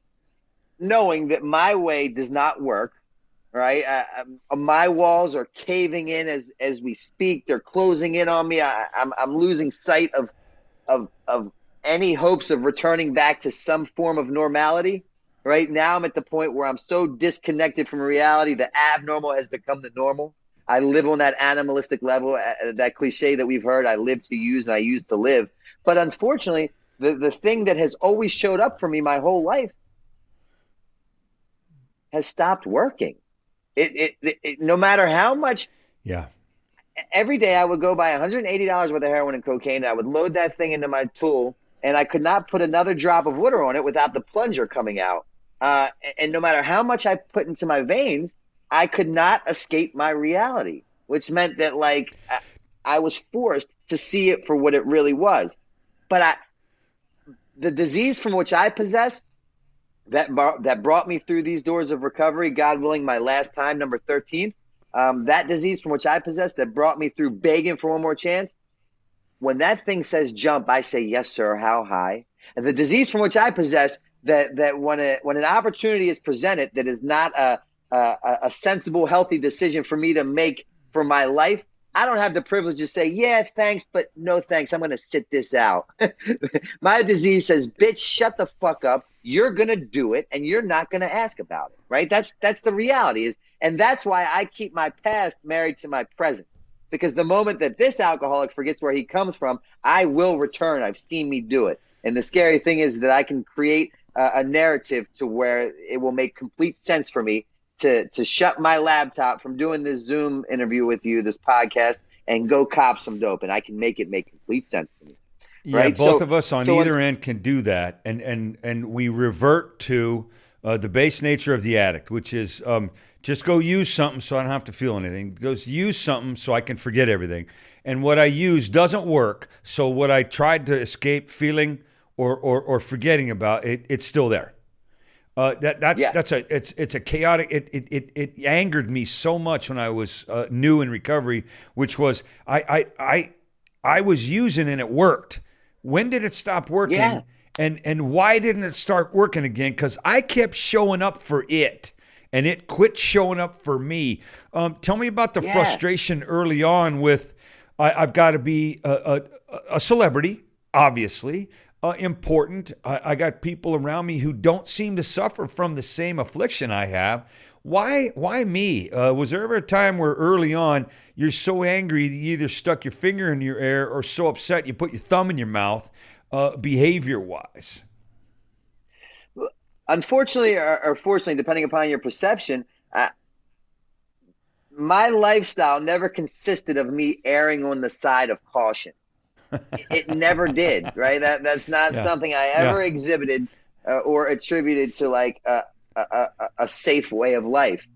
knowing that my way does not work, right? My walls are caving in as we speak. They're closing in on me. I'm losing sight of any hopes of returning back to some form of normality. Right now, I'm at the point where I'm so disconnected from reality, the abnormal has become the normal. I live on that animalistic level, that cliche that we've heard, I live to use and I use to live. But unfortunately, the thing that has always showed up for me my whole life has stopped working. It no matter how much. Yeah. Every day I would go buy $180 worth of heroin and cocaine. I would load that thing into my tool, and I could not put another drop of water on it without the plunger coming out. And no matter how much I put into my veins, I could not escape my reality, which meant that I was forced to see it for what it really was. But the disease from which I possess that brought me through these doors of recovery, God willing, my last time, number 13, that disease from which I possess that brought me through begging for one more chance. When that thing says jump, I say, yes, sir. How high? And the disease from which I possess that when an opportunity is presented that is not a sensible, healthy decision for me to make for my life, I don't have the privilege to say, yeah, thanks, but no thanks. I'm going to sit this out. My disease says, bitch, shut the fuck up. You're going to do it, and you're not going to ask about it, right? That's the reality. And that's why I keep my past married to my present. Because the moment that this alcoholic forgets where he comes from, I will return. I've seen me do it. And the scary thing is that I can create a narrative to where it will make complete sense for me to shut my laptop from doing this Zoom interview with you, this podcast, and go cop some dope. And I can make it make complete sense to me. Yeah, right? Both of us on either end can do that. And we revert to the base nature of the addict, which is just go use something so I don't have to feel anything. Go use something so I can forget everything. And what I use doesn't work. So what I tried to escape feeling or forgetting about, it's still there. It's a chaotic. It angered me so much when I was new in recovery, which was I was using and it worked. When did it stop working? Yeah. And why didn't it start working again? Because I kept showing up for it, and it quit showing up for me. Tell me about the frustration early on with I've got to be a celebrity, obviously. Important. I got people around me who don't seem to suffer from the same affliction I have. Why me? Was there ever a time where early on you're so angry that you either stuck your finger in your ear or so upset you put your thumb in your mouth, behavior-wise? Unfortunately, or fortunately, depending upon your perception, my lifestyle never consisted of me erring on the side of caution. It never did, right? That's not Yeah. something I Yeah. ever exhibited or attributed to like a safe way of life.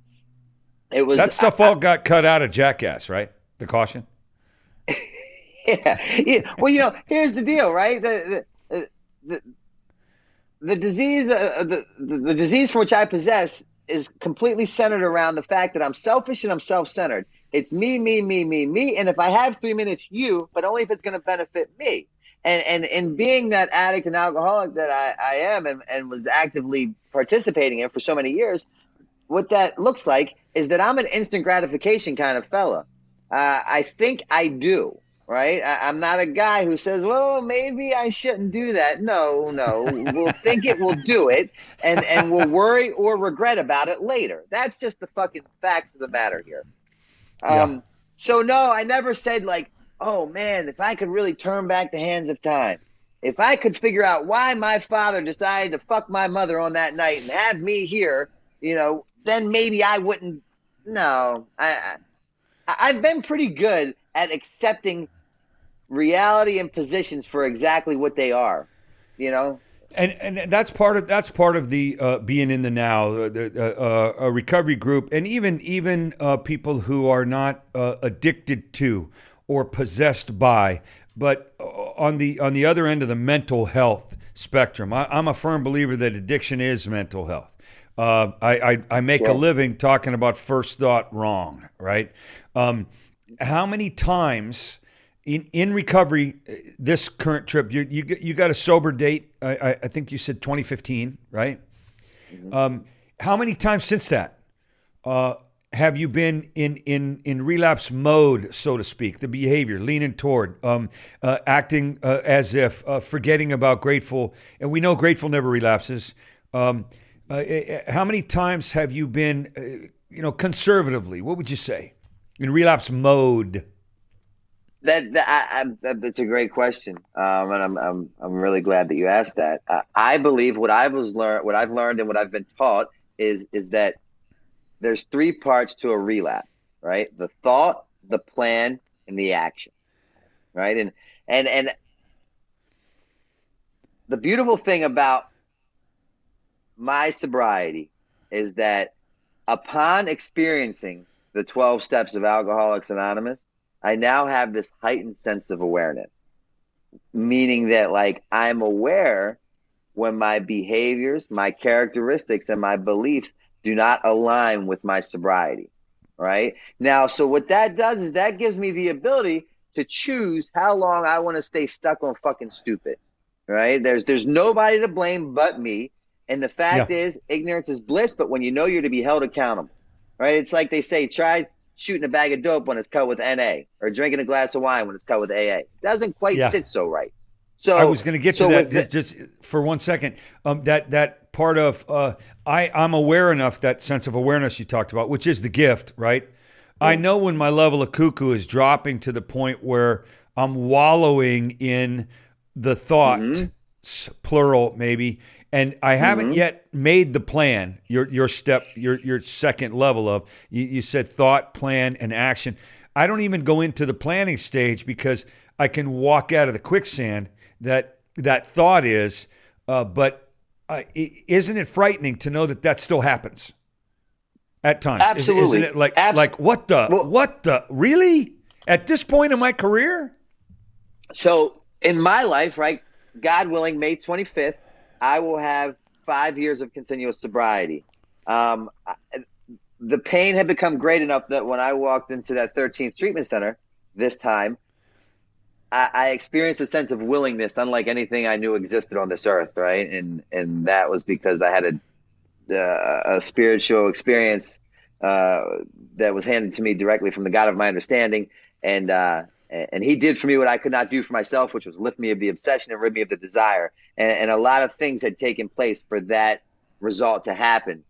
It was That stuff all got cut out of Jackass, right? The caution. yeah. Well, here's the deal, right? The disease, the disease for which I possess is completely centered around the fact that I'm selfish and I'm self-centered. It's me, me, me, me, me. And if I have 3 minutes, you, but only if it's going to benefit me. And being that addict and alcoholic that I am and was actively participating in for so many years, what that looks like is that I'm an instant gratification kind of fella. I think I do. Right? I'm not a guy who says, well, maybe I shouldn't do that. No. We'll think it, we'll do it, and we'll worry or regret about it later. That's just the fucking facts of the matter here. So, no, I never said like, oh, man, if I could really turn back the hands of time, if I could figure out why my father decided to fuck my mother on that night and have me here, then maybe I wouldn't. No, I've been pretty good at accepting reality and positions for exactly what they are, And that's part of the being in the now, a recovery group, and even people who are not addicted to or possessed by, but on the other end of the mental health spectrum. I'm a firm believer that addiction is mental health. I make a living talking about first thought wrong, right? How many times in recovery, this current trip, you got a sober date? I think you said 2015, right? Mm-hmm. How many times since that have you been in relapse mode, so to speak? The behavior, leaning toward, acting as if, forgetting about grateful, and we know grateful never relapses. How many times have you been, conservatively? What would you say in relapse mode? That's a great question, and I'm really glad that you asked that. I believe what I've learned, and what I've been taught is that there's 3 parts to a relapse, right? The thought, the plan, and the action, right? And the beautiful thing about my sobriety is that upon experiencing the 12 steps of Alcoholics Anonymous, I now have this heightened sense of awareness, meaning that like I'm aware when my behaviors, my characteristics, and my beliefs do not align with my sobriety, right? Now, so what that does is that gives me the ability to choose how long I want to stay stuck on fucking stupid, right? There's nobody to blame but me. And the fact is, ignorance is bliss, but when you know you're to be held accountable, right? It's like they say, try shooting a bag of dope when it's cut with NA, or drinking a glass of wine when it's cut with AA. It doesn't quite sit so right. So I was going to get to that just for 1 second. That part of I'm aware enough, that sense of awareness you talked about, which is the gift, right? Yeah. I know when my level of cuckoo is dropping to the point where I'm wallowing in the thought, plural maybe, and I haven't yet made the plan. Your step, your second level of you said thought, plan, and action. I don't even go into the planning stage because I can walk out of the quicksand that thought is. But isn't it frightening to know that still happens at times? Absolutely. Isn't it like what the really at this point in my career? So in my life, right, God willing, May 25th. I will have 5 years of continuous sobriety. The pain had become great enough that when I walked into that 13th treatment center this time, I experienced a sense of willingness unlike anything I knew existed on this earth, right? And that was because I had a spiritual experience that was handed to me directly from the God of my understanding. And he did for me what I could not do for myself, which was lift me of the obsession and rid me of the desire. And a lot of things had taken place for that result to happen.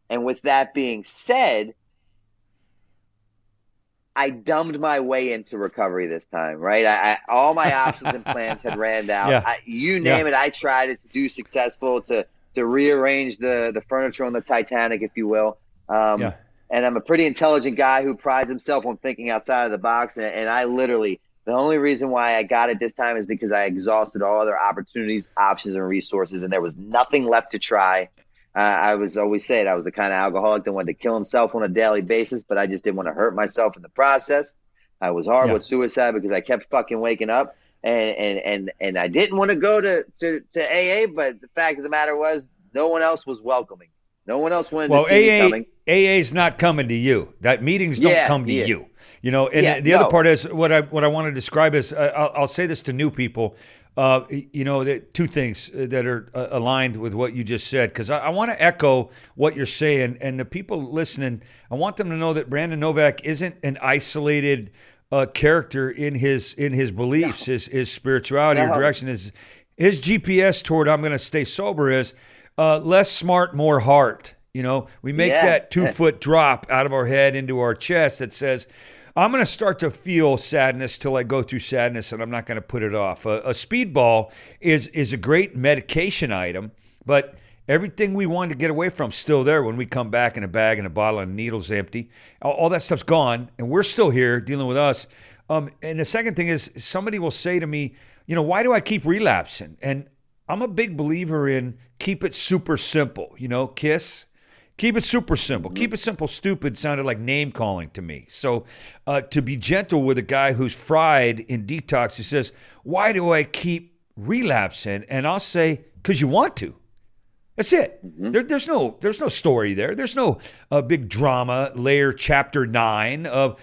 And with that being said, I dumbed my way into recovery this time, right? All my options and plans had ran out. Yeah. You Yeah. name it, I tried it to do successful, to rearrange the furniture on the Titanic, if you will. Yeah. And I'm a pretty intelligent guy who prides himself on thinking outside of the box. And I literally, the only reason why I got it this time is because I exhausted all other opportunities, options, and resources, and there was nothing left to try. I was always saying I was the kind of alcoholic that wanted to kill himself on a daily basis, but I just didn't want to hurt myself in the process. I was hard with suicide because I kept fucking waking up, and I didn't want to go to AA, but the fact of the matter was no one else was welcoming. No one else wanted to see me coming. AA's not coming to you. That meetings don't come to you. You know, and the other part is what I want to describe is I'll say this to new people. You know, two things that are aligned with what you just said, because I want to echo what you're saying, and the people listening, I want them to know that Brandon Novak isn't an isolated character in his beliefs, his spirituality or direction. His GPS toward I'm going to stay sober is less smart, more heart. You know, we make that 2-foot drop out of our head into our chest that says, I'm going to start to feel sadness till I go through sadness, and I'm not going to put it off. A speedball is a great medication item, but everything we wanted to get away from is still there when we come back in a bag and a bottle and needles empty. All that stuff's gone, and we're still here dealing with us. And the second thing is somebody will say to me, you know, why do I keep relapsing? And I'm a big believer in keep it super simple. You know, KISS. Keep it super simple. Keep it simple, stupid sounded like name calling to me. So to be gentle with a guy who's fried in detox, who says, why do I keep relapsing? And I'll say, because you want to. That's it. There's no story there. There's no big drama layer chapter 9 of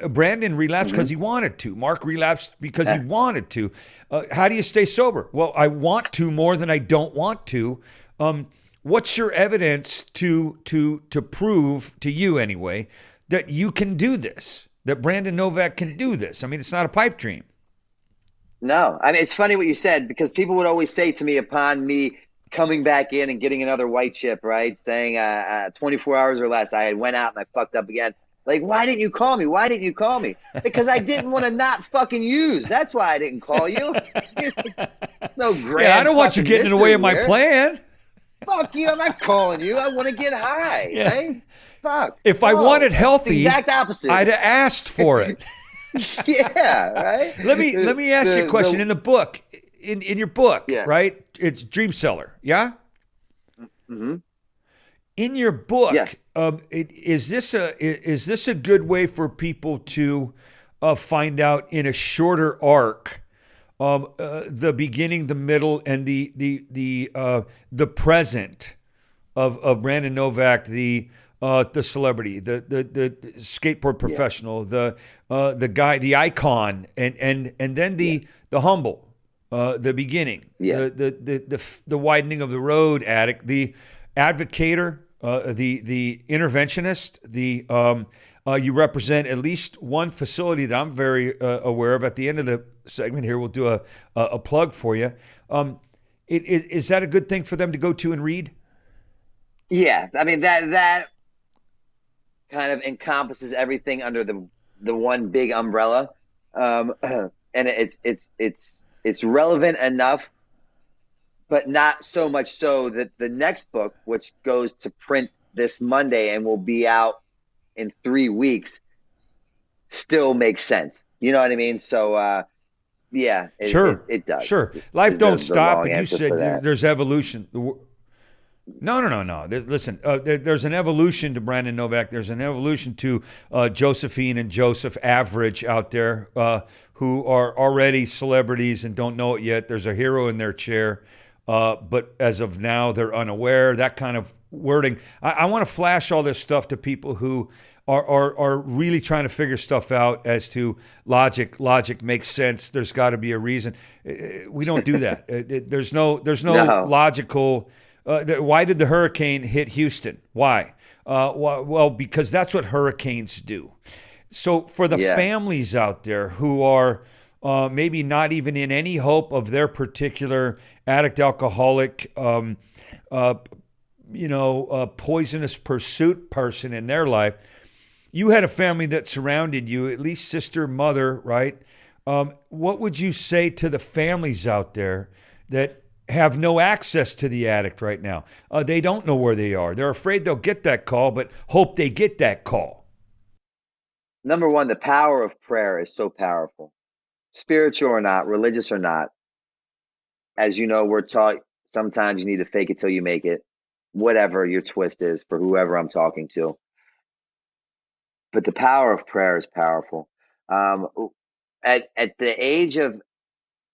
Brandon relapsed because he wanted to. Mark relapsed because he wanted to. How do you stay sober? Well, I want to more than I don't want to. What's your evidence to prove to you anyway that you can do this? That Brandon Novak can do this? I mean, it's not a pipe dream. No, I mean, it's funny what you said, because people would always say to me upon me coming back in and getting another white chip, right, saying 24 hours or less, I went out and I fucked up again. Like, why didn't you call me? Why didn't you call me? Because I didn't want to not fucking use. That's why I didn't call you. It's no grand. Yeah, I don't want you getting in the way of my plan. Fuck you, I'm not calling you. I want to get high, right? Fuck. If I wanted healthy, exact opposite. I'd have asked for it. Yeah, right? Let me ask you a question. In the book, in your book, right? It's Dream Seller, yeah? Mm-hmm. In your book, is this a good way for people to find out in a shorter arc the beginning, the middle, and the present of Brandon Novak, the celebrity, the skateboard professional, the guy, the icon, and then the humble, the beginning, the widening of the road addict, the advocator, the interventionist, you represent at least one facility that I'm very aware of. At the end of the segment here, we'll do a plug for you. Is that a good thing for them to go to and read? Yeah, I mean that kind of encompasses everything under the one big umbrella, and it's relevant enough, but not so much so that the next book, which goes to print this Monday and will be out in 3 weeks, still makes sense. You know what I mean? So, yeah, it does. Sure. Life don't stop, and you said there's evolution. No. Listen, there's an evolution to Brandon Novak. There's an evolution to Josephine and Joseph Average out there who are already celebrities and don't know it yet. There's a hero in their chair, but as of now, they're unaware. That kind of wording. I want to flash all this stuff to people who are really trying to figure stuff out as to logic. Logic makes sense. There's got to be a reason. We don't do that. There's no logical. Why did the hurricane hit Houston? Why? Well, because that's what hurricanes do. So for the families out there who are maybe not even in any hope of their particular addict, alcoholic, poisonous pursuit person in their life. You had a family that surrounded you, at least sister, mother, right? What would you say to the families out there that have no access to the addict right now? They don't know where they are. They're afraid they'll get that call, but hope they get that call. Number one, the power of prayer is so powerful. Spiritual or not, religious or not. As you know, we're taught sometimes you need to fake it till you make it, whatever your twist is for whoever I'm talking to. But the power of prayer is powerful. At the age of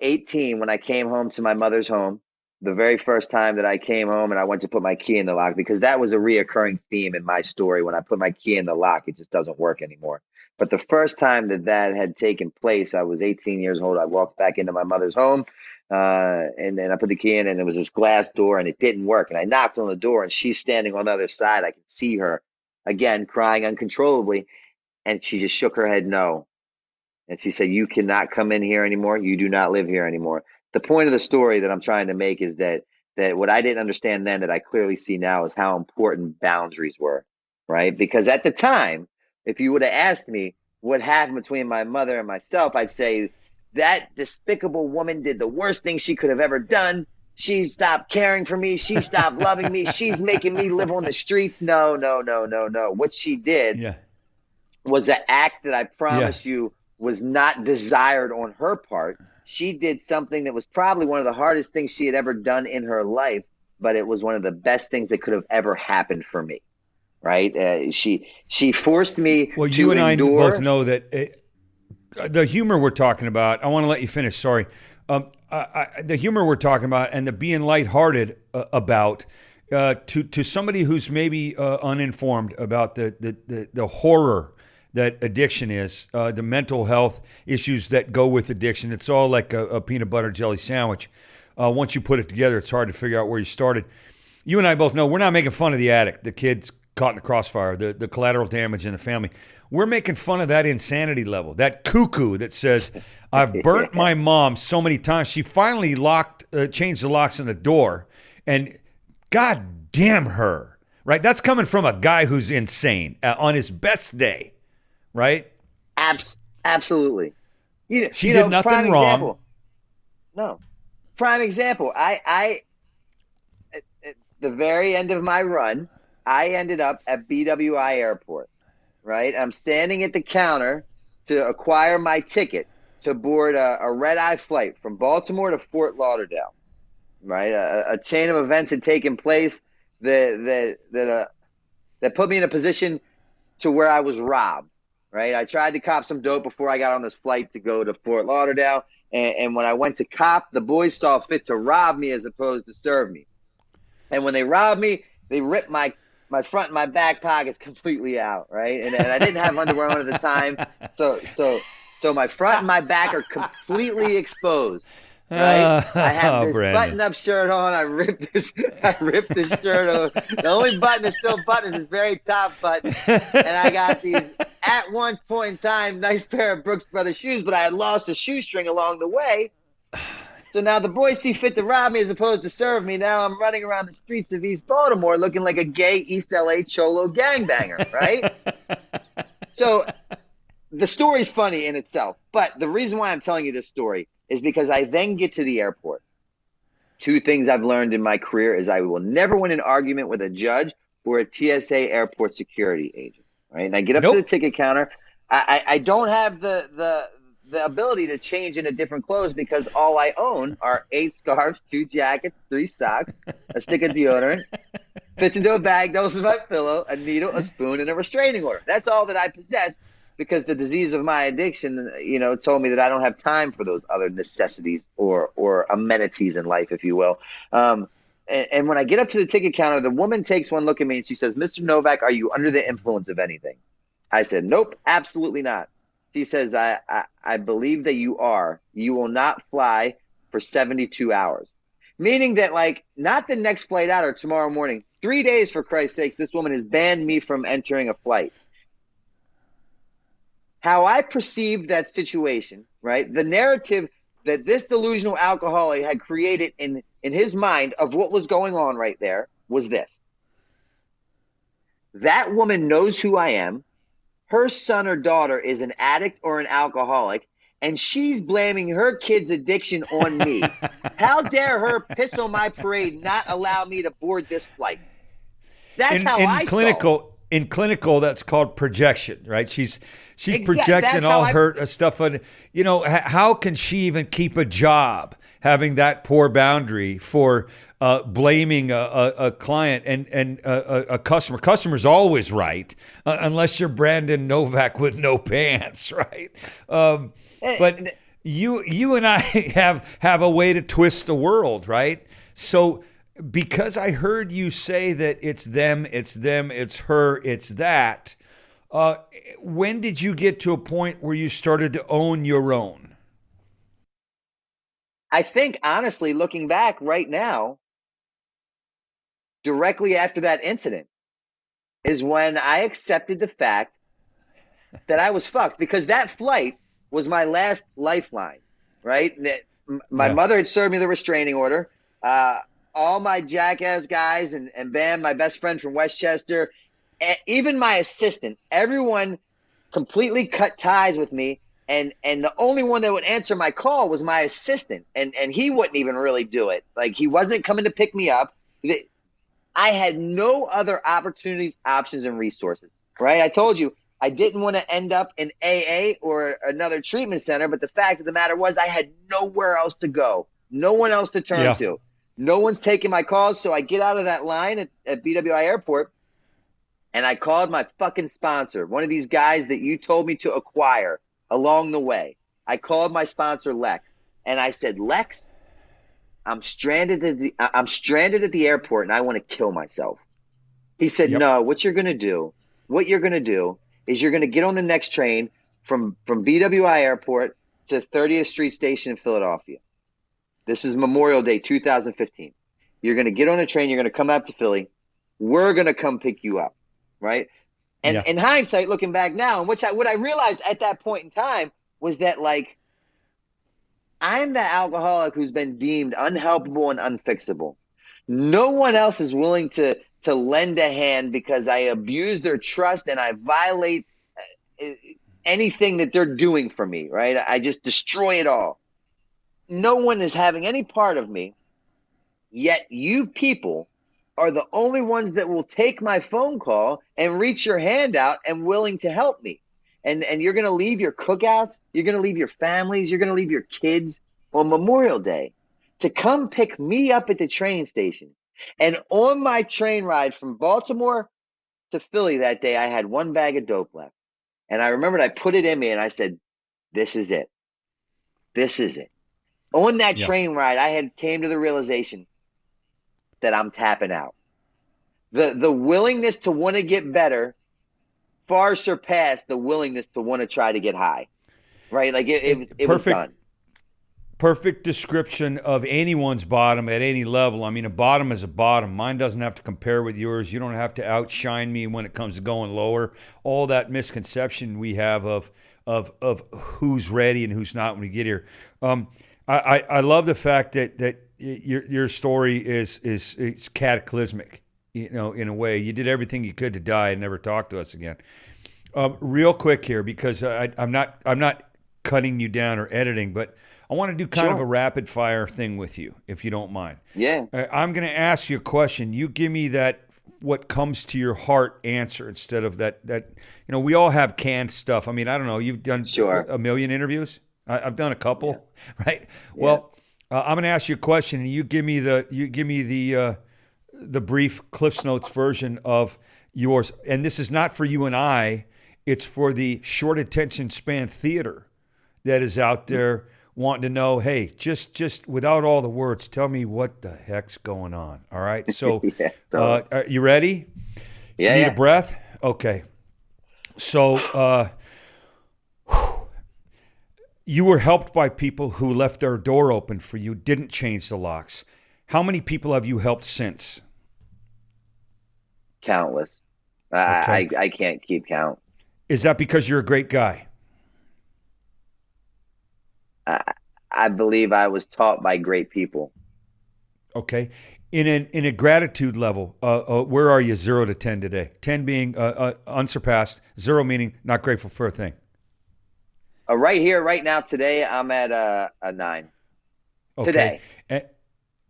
18, when I came home to my mother's home, the very first time that I came home and I went to put my key in the lock, because that was a reoccurring theme in my story. When I put my key in the lock, it just doesn't work anymore. But the first time that had taken place, I was 18 years old. I walked back into my mother's home, and then I put the key in, and it was this glass door, and it didn't work. And I knocked on the door, and she's standing on the other side. I could see her, again, crying uncontrollably, and she just shook her head no. And she said, "You cannot come in here anymore. You do not live here anymore." The point of the story that I'm trying to make is that what I didn't understand then that I clearly see now is how important boundaries were, right? Because at the time, if you would have asked me what happened between my mother and myself, I'd say that despicable woman did the worst thing she could have ever done. She stopped caring for me. She stopped loving me. She's making me live on the streets. No. What she did was an act that I promise you was not desired on her part. She did something that was probably one of the hardest things she had ever done in her life, but it was one of the best things that could have ever happened for me, right? She forced me to endure. Well, you and I both know that the humor we're talking about, I want to let you finish, sorry. The humor we're talking about and the being lighthearted about, to somebody who's maybe uninformed about the horror that addiction is, the mental health issues that go with addiction. It's all like a peanut butter jelly sandwich. Once you put it together, it's hard to figure out where you started. You and I both know we're not making fun of the addict, the kids caught in the crossfire, the collateral damage in the family. We're making fun of that insanity level, that cuckoo that says, "I've burnt my mom so many times. She finally changed the locks on the door, and God damn her," right? That's coming from a guy who's insane on his best day. Right? Absolutely. She did nothing wrong. Example. No. Prime example. I at the very end of my run, I ended up at BWI Airport, right? I'm standing at the counter to acquire my ticket to board a red-eye flight from Baltimore to Fort Lauderdale, right? A chain of events had taken place that put me in a position to where I was robbed. Right, I tried to cop some dope before I got on this flight to go to Fort Lauderdale, and when I went to cop, the boys saw fit to rob me as opposed to serve me. And when they robbed me, they ripped my front and my back pockets completely out, right? And I didn't have underwear on at the time, so my front and my back are completely exposed. Right, I have this button-up shirt on. I ripped this shirt off. The only button that's still buttoned is this very top button, and I got these at one point in time nice pair of Brooks Brothers shoes, but I had lost a shoestring along the way. So now the boys see fit to rob me as opposed to serve me. Now I'm running around the streets of East Baltimore looking like a gay East LA cholo gangbanger, right? So the story's funny in itself, but the reason why I'm telling you this story is because I then get to the airport. Two things I've learned in my career is I will never win an argument with a judge or a TSA airport security agent, right? And I get up to the ticket counter. I don't have the ability to change into different clothes because all I own are 8 scarves, 2 jackets, 3 socks, a stick of deodorant, fits into a bag, that was my pillow, a needle, a spoon, and a restraining order. That's all that I possess. Because the disease of my addiction, told me that I don't have time for those other necessities or amenities in life, if you will. And when I get up to the ticket counter, the woman takes one look at me and she says, "Mr. Novak, are you under the influence of anything?" I said, "Nope, absolutely not." She says, I believe that you are. You will not fly for 72 hours. Meaning that, not the next flight out or tomorrow morning. 3 days, for Christ's sakes, this woman has banned me from entering a flight. How I perceived that situation, right? The narrative that this delusional alcoholic had created in his mind of what was going on right there was this. That woman knows who I am. Her son or daughter is an addict or an alcoholic, and she's blaming her kid's addiction on me. How dare her piss on my parade, not allow me to board this flight? That's how In I saw it. clinical, that's called projection, right? She's projecting That's how all I. her stuff on. How can she even keep a job having that poor boundary for blaming a client and a customer? Customer's always right, unless you're Brandon Novak with no pants, right? But you and I have a way to twist the world, right? So because I heard you say that it's them, it's her, it's that, when did you get to a point where you started to own your own? I think, honestly, looking back right now, directly after that incident, is when I accepted the fact that I was fucked, because that flight was my last lifeline, right? My Yeah. mother had served me the restraining order. All my Jackass guys and Bam, my best friend from Westchester, even my assistant, everyone completely cut ties with me. And the only one that would answer my call was my assistant. And he wouldn't even really do it. Like, he wasn't coming to pick me up. I had no other opportunities, options, and resources, right? I told you I didn't want to end up in AA or another treatment center, but the fact of the matter was I had nowhere else to go, no one else to turn Yeah. to. No one's taking my calls, so I get out of that line at BWI Airport, and I called my fucking sponsor, one of these guys that you told me to acquire along the way. I called my sponsor, Lex, and I said, Lex, I'm stranded at the airport, and I want to kill myself. He said, Yep. no, what you're going to do is you're going to get on the next train from BWI Airport to 30th Street Station in Philadelphia. This is Memorial Day 2015. You're going to get on a train. You're going to come out to Philly. We're going to come pick you up, right? And Yeah. in hindsight, looking back now, and what I realized at that point in time was that, like, I'm the alcoholic who's been deemed unhelpable and unfixable. No one else is willing to lend a hand because I abuse their trust and I violate anything that they're doing for me, right? I just destroy it all. No one is having any part of me, yet you people are the only ones that will take my phone call and reach your hand out and willing to help me. And you're going to leave your cookouts, you're going to leave your families, you're going to leave your kids on Memorial Day to come pick me up at the train station. And on my train ride from Baltimore to Philly that day, I had one bag of dope left. And I remembered I put it in me and I said, this is it. This is it. On that Yeah. train ride, I had came to the realization that I'm tapping out. The willingness to want to get better far surpassed the willingness to want to try to get high, right? Like it was done. Perfect description of anyone's bottom at any level. I mean, a bottom is a bottom. Mine doesn't have to compare with yours. You don't have to outshine me when it comes to going lower. All that misconception we have of who's ready and who's not when we get here. I love the fact that your story is cataclysmic. In a way, you did everything you could to die and never talk to us again. Real quick here, because I'm not cutting you down or editing, but I want to do kind of a rapid fire thing with you, if you don't mind. Yeah. I'm going to ask you a question. You give me that what comes to your heart answer instead of that. We all have canned stuff. I mean, I don't know. You've done a million interviews. I've done a couple, right? Yeah. Well, I'm going to ask you a question, and you give me the brief Cliff's Notes version of yours. And this is not for you and I. It's for the short attention span theater that is out there wanting to know, hey, just without all the words, tell me what the heck's going on. All right. So are you ready? Yeah. Need a breath? Okay. So you were helped by people who left their door open for you, didn't change the locks. How many people have you helped since? Countless. Okay. I can't keep count. Is that because you're a great guy? I believe I was taught by great people. Okay. In a gratitude level, where are you 0 to 10 today? 10 being unsurpassed, 0 meaning not grateful for a thing. Right here, right now, today, I'm at a 9. Okay. Today. And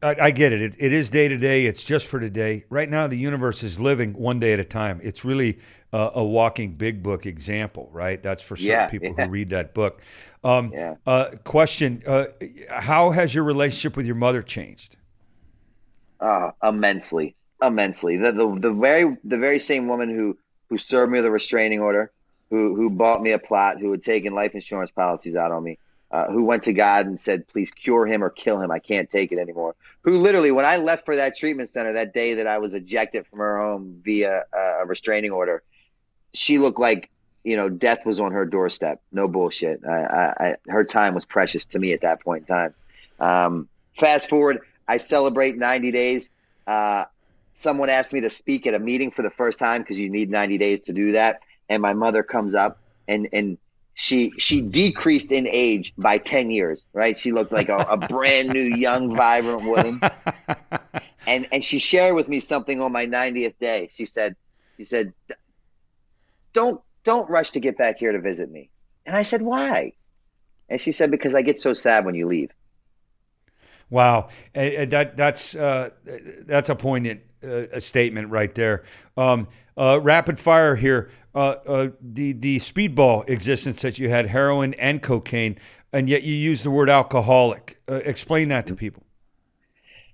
I get it. It is day to day. It's just for today. Right now, the universe is living one day at a time. It's really a walking big book example, right? That's for certain people who read that book. Question, how has your relationship with your mother changed? Immensely, immensely. The very same woman who served me with a restraining order, who bought me a plot, who had taken life insurance policies out on me, who went to God and said, please cure him or kill him. I can't take it anymore. Who literally, when I left for that treatment center that day that I was ejected from her home via a restraining order, she looked like, death was on her doorstep. No bullshit. Her time was precious to me at that point in time. Fast forward, I celebrate 90 days. Someone asked me to speak at a meeting for the first time because you need 90 days to do that. And my mother comes up and she decreased in age by 10 years, right? She looked like a brand new, young, vibrant woman. And she shared with me something on my 90th day. She said, don't rush to get back here to visit me. And I said, why? And she said, because I get so sad when you leave. Wow, that's a poignant statement right there. Rapid fire here. The speedball existence that you had, heroin and cocaine, and yet you use the word alcoholic. Explain that to people.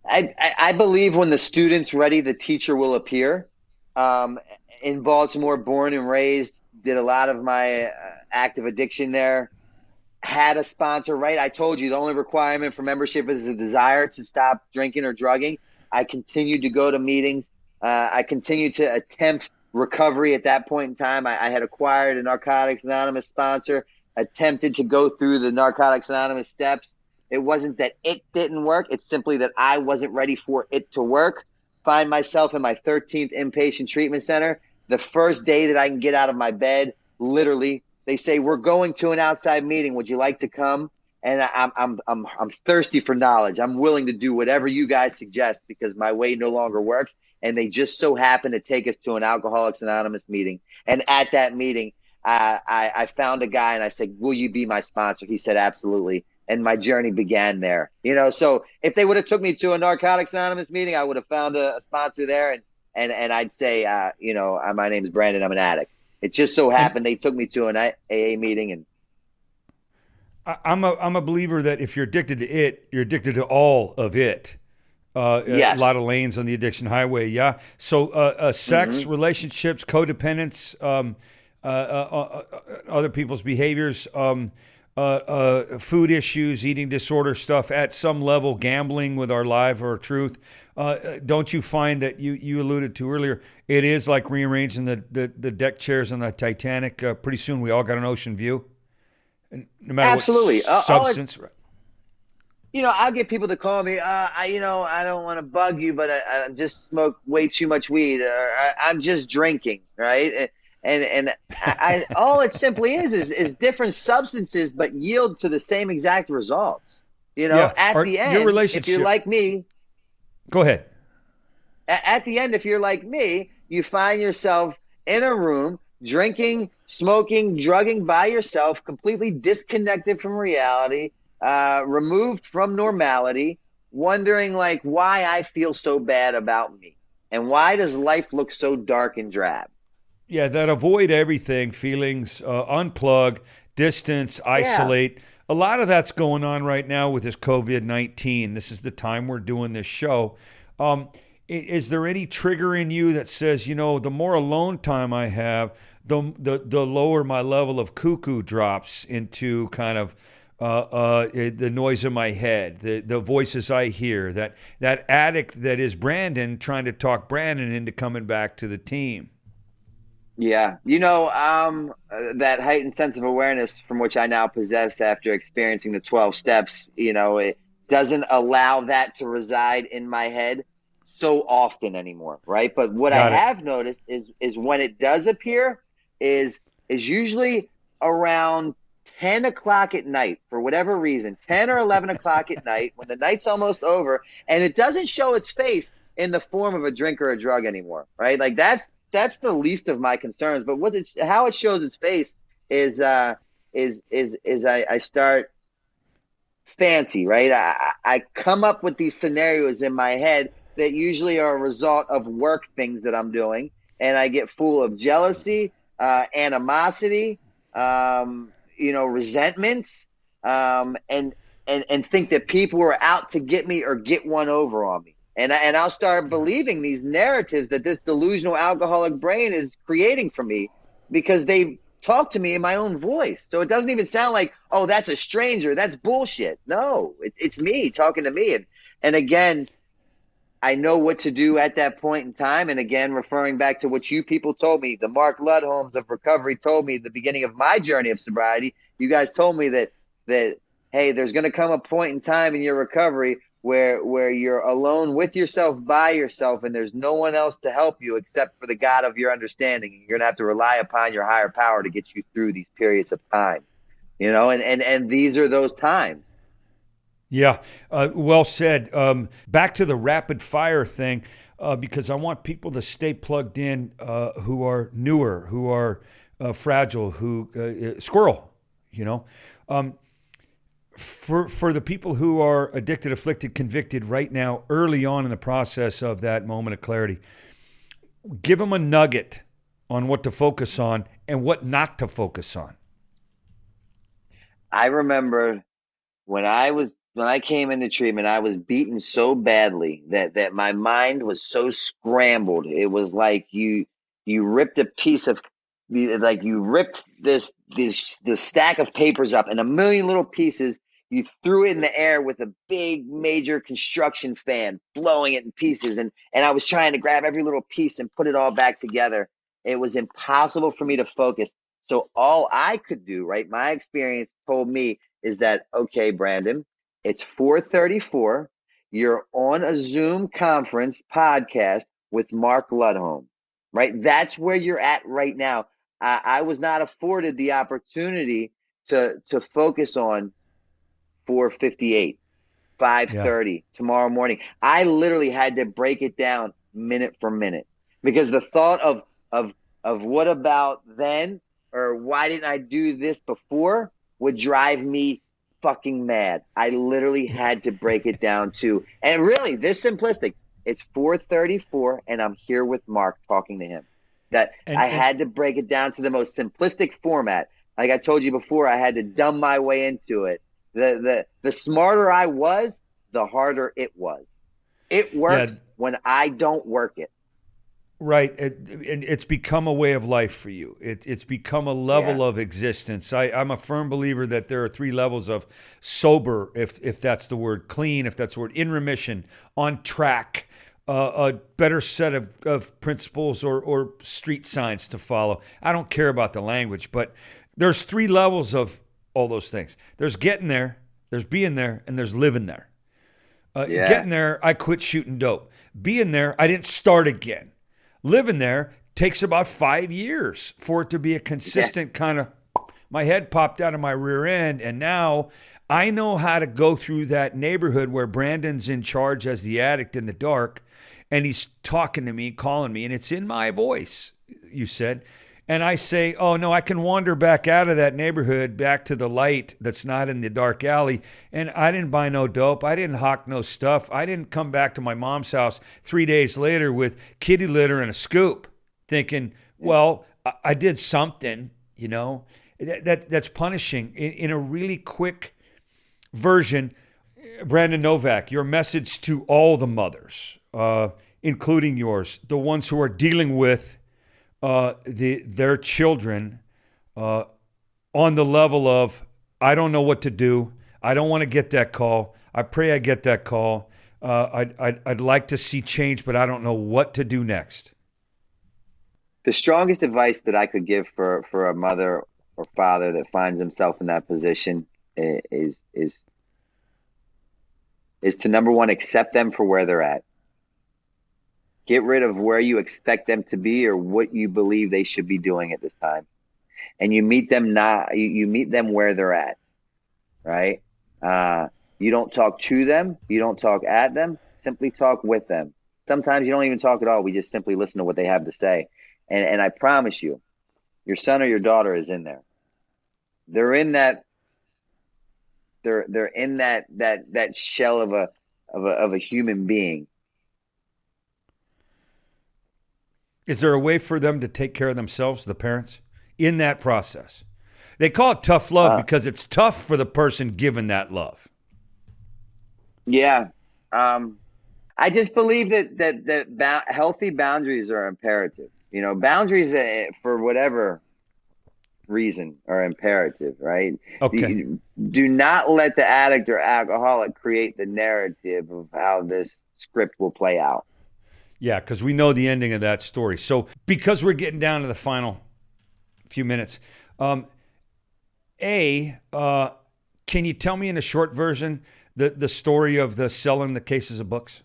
I believe when the student's ready, the teacher will appear. In Baltimore, born and raised, did a lot of my active addiction there. Had a sponsor, right? I told you the only requirement for membership is a desire to stop drinking or drugging. I continued to go to meetings. I continued to attempt recovery at that point in time. I had acquired a Narcotics Anonymous sponsor, attempted to go through the Narcotics Anonymous steps. It wasn't that it didn't work. It's simply that I wasn't ready for it to work. Find myself in my 13th inpatient treatment center. The first day that I can get out of my bed, literally, they say, we're going to an outside meeting. Would you like to come? And I'm thirsty for knowledge. I'm willing to do whatever you guys suggest because my way no longer works. And they just so happened to take us to an Alcoholics Anonymous meeting. And at that meeting, I found a guy and I said, will you be my sponsor? He said, absolutely. And my journey began there. So if they would have took me to a Narcotics Anonymous meeting, I would have found a sponsor there. And I'd say, my name is Brandon. I'm an addict. It just so happened they took me to an AA meeting, and I'm a believer that if you're addicted to it, you're addicted to all of it. Yes. A lot of lanes on the addiction highway. Yeah. So sex, relationships, codependence, other people's behaviors, food issues, eating disorder stuff at some level, gambling with our life or truth. Don't you find that you alluded to earlier, it is like rearranging the deck chairs on the Titanic. Pretty soon we all got an ocean view. And no matter absolutely. what substance. I'll get people to call me. I don't want to bug you, but I just smoke way too much weed. Or I'm just drinking, right? And I all it simply is different substances, but yield to the same exact results. At the end, if you're like me, go ahead. At the end, if you're like me, you find yourself in a room drinking, smoking, drugging by yourself, completely disconnected from reality, removed from normality, wondering like why I feel so bad about me and why does life look so dark and drab. Yeah, that avoid everything feelings, unplug, distance, isolate. Yeah. A lot of that's going on right now with this COVID-19. This is the time we're doing this show. Is there any trigger in you that says, the more alone time I have, the lower my level of cuckoo drops into kind of the noise in my head, the voices I hear, that addict that is Brandon trying to talk Brandon into coming back to the team? Yeah. That heightened sense of awareness from which I now possess after experiencing the 12 steps, it doesn't allow that to reside in my head so often anymore. Right. But what I have noticed is when it does appear is usually around 10 o'clock at night, for whatever reason, 10 or 11 o'clock at night, when the night's almost over, and it doesn't show its face in the form of a drink or a drug anymore, right? Like that's the least of my concerns. But how it shows its face is I start fancy, right? I come up with these scenarios in my head that usually are a result of work things that I'm doing, and I get full of jealousy, animosity, resentments, and think that people are out to get me or get one over on me. And I'll start believing these narratives that this delusional alcoholic brain is creating for me because they talk to me in my own voice. So it doesn't even sound like, oh, that's a stranger. That's bullshit. No, it's me talking to me. And again, I know what to do at that point in time. And again, referring back to what you people told me, the Mark Lundholms of recovery told me at the beginning of my journey of sobriety, you guys told me that, hey, there's going to come a point in time in your recovery where you're alone with yourself, by yourself, and there's no one else to help you except for the God of your understanding. You're going to have to rely upon your higher power to get you through these periods of time, and these are those times. Yeah, well said. Back to the rapid fire thing, because I want people to stay plugged in who are newer, who are fragile, who squirrel, For the people who are addicted, afflicted, convicted right now, early on in the process of that moment of clarity, give them a nugget on what to focus on and what not to focus on. I remember when I came into treatment, I was beaten so badly that my mind was so scrambled. It was like you ripped a piece of, like you ripped this stack of papers up in a million little pieces. You threw it in the air with a big major construction fan, blowing it in pieces. And I was trying to grab every little piece and put it all back together. It was impossible for me to focus. So all I could do, right, my experience told me is that, okay, Brandon, it's 4:34. You're on a Zoom conference podcast with Mark Lundholm, right? That's where you're at right now. I was not afforded the opportunity to focus on 4:58, 5:30 tomorrow morning. I literally had to break it down minute for minute because the thought of what about then, or why didn't I do this before, would drive me fucking mad. I literally had to break it down to, and really this simplistic. It's 4:34 and I'm here with Mark talking to him. I had to break it down to the most simplistic format. Like I told you before, I had to dumb my way into it. The smarter I was, the harder it was. It works when I don't work it. Right. And it's become a way of life for you. It's become a level of existence. I'm a firm believer that there are 3 levels of sober, if that's the word, clean, if that's the word, in remission, on track, a better set of principles or street signs to follow. I don't care about the language, but there's 3 levels of all those things. There's getting there, there's being there, and there's living there. Getting there, I quit shooting dope. Being there, I didn't start again. Living there takes about 5 years for it to be a consistent kind of, my head popped out of my rear end, and now I know how to go through that neighborhood where Brandon's in charge as the addict in the dark, and he's talking to me, calling me, and it's in my voice, you said. And I say, oh, no, I can wander back out of that neighborhood, back to the light that's not in the dark alley. And I didn't buy no dope. I didn't hawk no stuff. I didn't come back to my mom's house 3 days later with kitty litter and a scoop thinking, well, I did something, that's punishing. In a really quick version, Brandon Novak, your message to all the mothers, including yours, the ones who are dealing with their children on the level of, I don't know what to do. I don't want to get that call. I pray I get that call. I'd like to see change, but I don't know what to do next. The strongest advice that I could give for a mother or father that finds himself in that position is to, number one, accept them for where they're at. Get rid of where you expect them to be or what you believe they should be doing at this time. and you meet them you meet them where they're at, right? You don't talk to them, you don't talk at them, simply talk with them. Sometimes you don't even talk at all. We just simply listen to what they have to say. And I promise you, your son or your daughter is in there. They're in that. They're in that shell of a human being. Is there a way for them to take care of themselves, the parents, in that process? They call it tough love because it's tough for the person given that love. Yeah. I just believe that healthy boundaries are imperative. You know, boundaries for whatever reason are imperative, right? Okay. Do not let the addict or alcoholic create the narrative of how this script will play out. Yeah, because we know the ending of that story. So because we're getting down to the final few minutes, can you tell me in a short version the story of the selling the cases of books?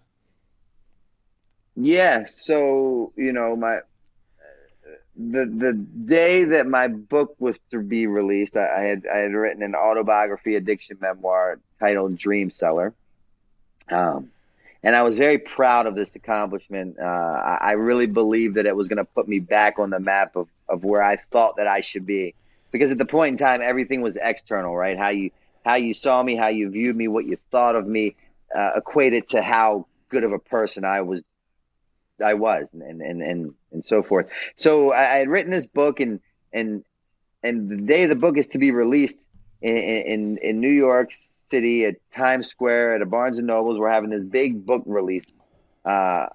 Yeah. So, you know, the day that my book was to be released, I had written an autobiography addiction memoir titled Dream Seller. And I was very proud of this accomplishment. I really believed that it was going to put me back on the map of where I thought that I should be. Because at the point in time, everything was external, right? How you saw me, how you viewed me, what you thought of me, equated to how good of a person I was, and so forth. So I had written this book, and the day the book is to be released in New York City at Times Square at a Barnes and Nobles, we're having this big book release, a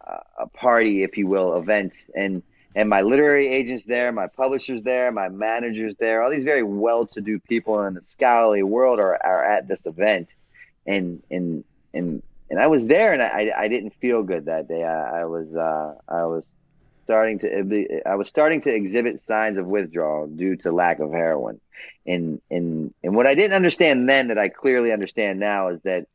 party, if you will, event, and my literary agent's there, my publisher's there, my manager's there, all these very well-to-do people in the scholarly world are at this event, and I was there, and I didn't feel good that day. I was starting to exhibit signs of withdrawal due to lack of heroin. And what I didn't understand then that I clearly understand now is that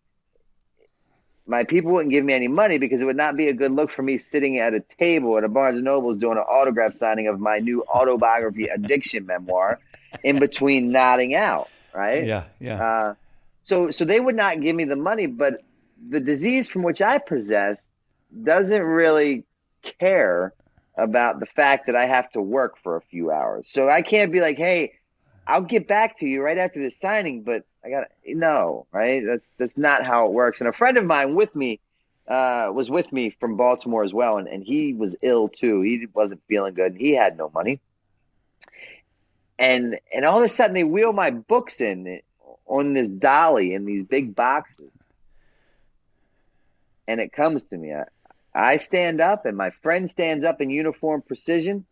my people wouldn't give me any money because it would not be a good look for me sitting at a table at a Barnes and Nobles doing an autograph signing of my new autobiography addiction memoir in between nodding out, right? Yeah. So they would not give me the money, but the disease from which I possess doesn't really care about the fact that I have to work for a few hours. So I can't be like, hey, I'll get back to you right after the signing, but no, right? That's not how it works. And a friend of mine was with me from Baltimore as well. And he was ill too. He wasn't feeling good. He had no money. And all of a sudden they wheel my books in on this dolly in these big boxes. And it comes to me. I stand up and my friend stands up in uniform precision.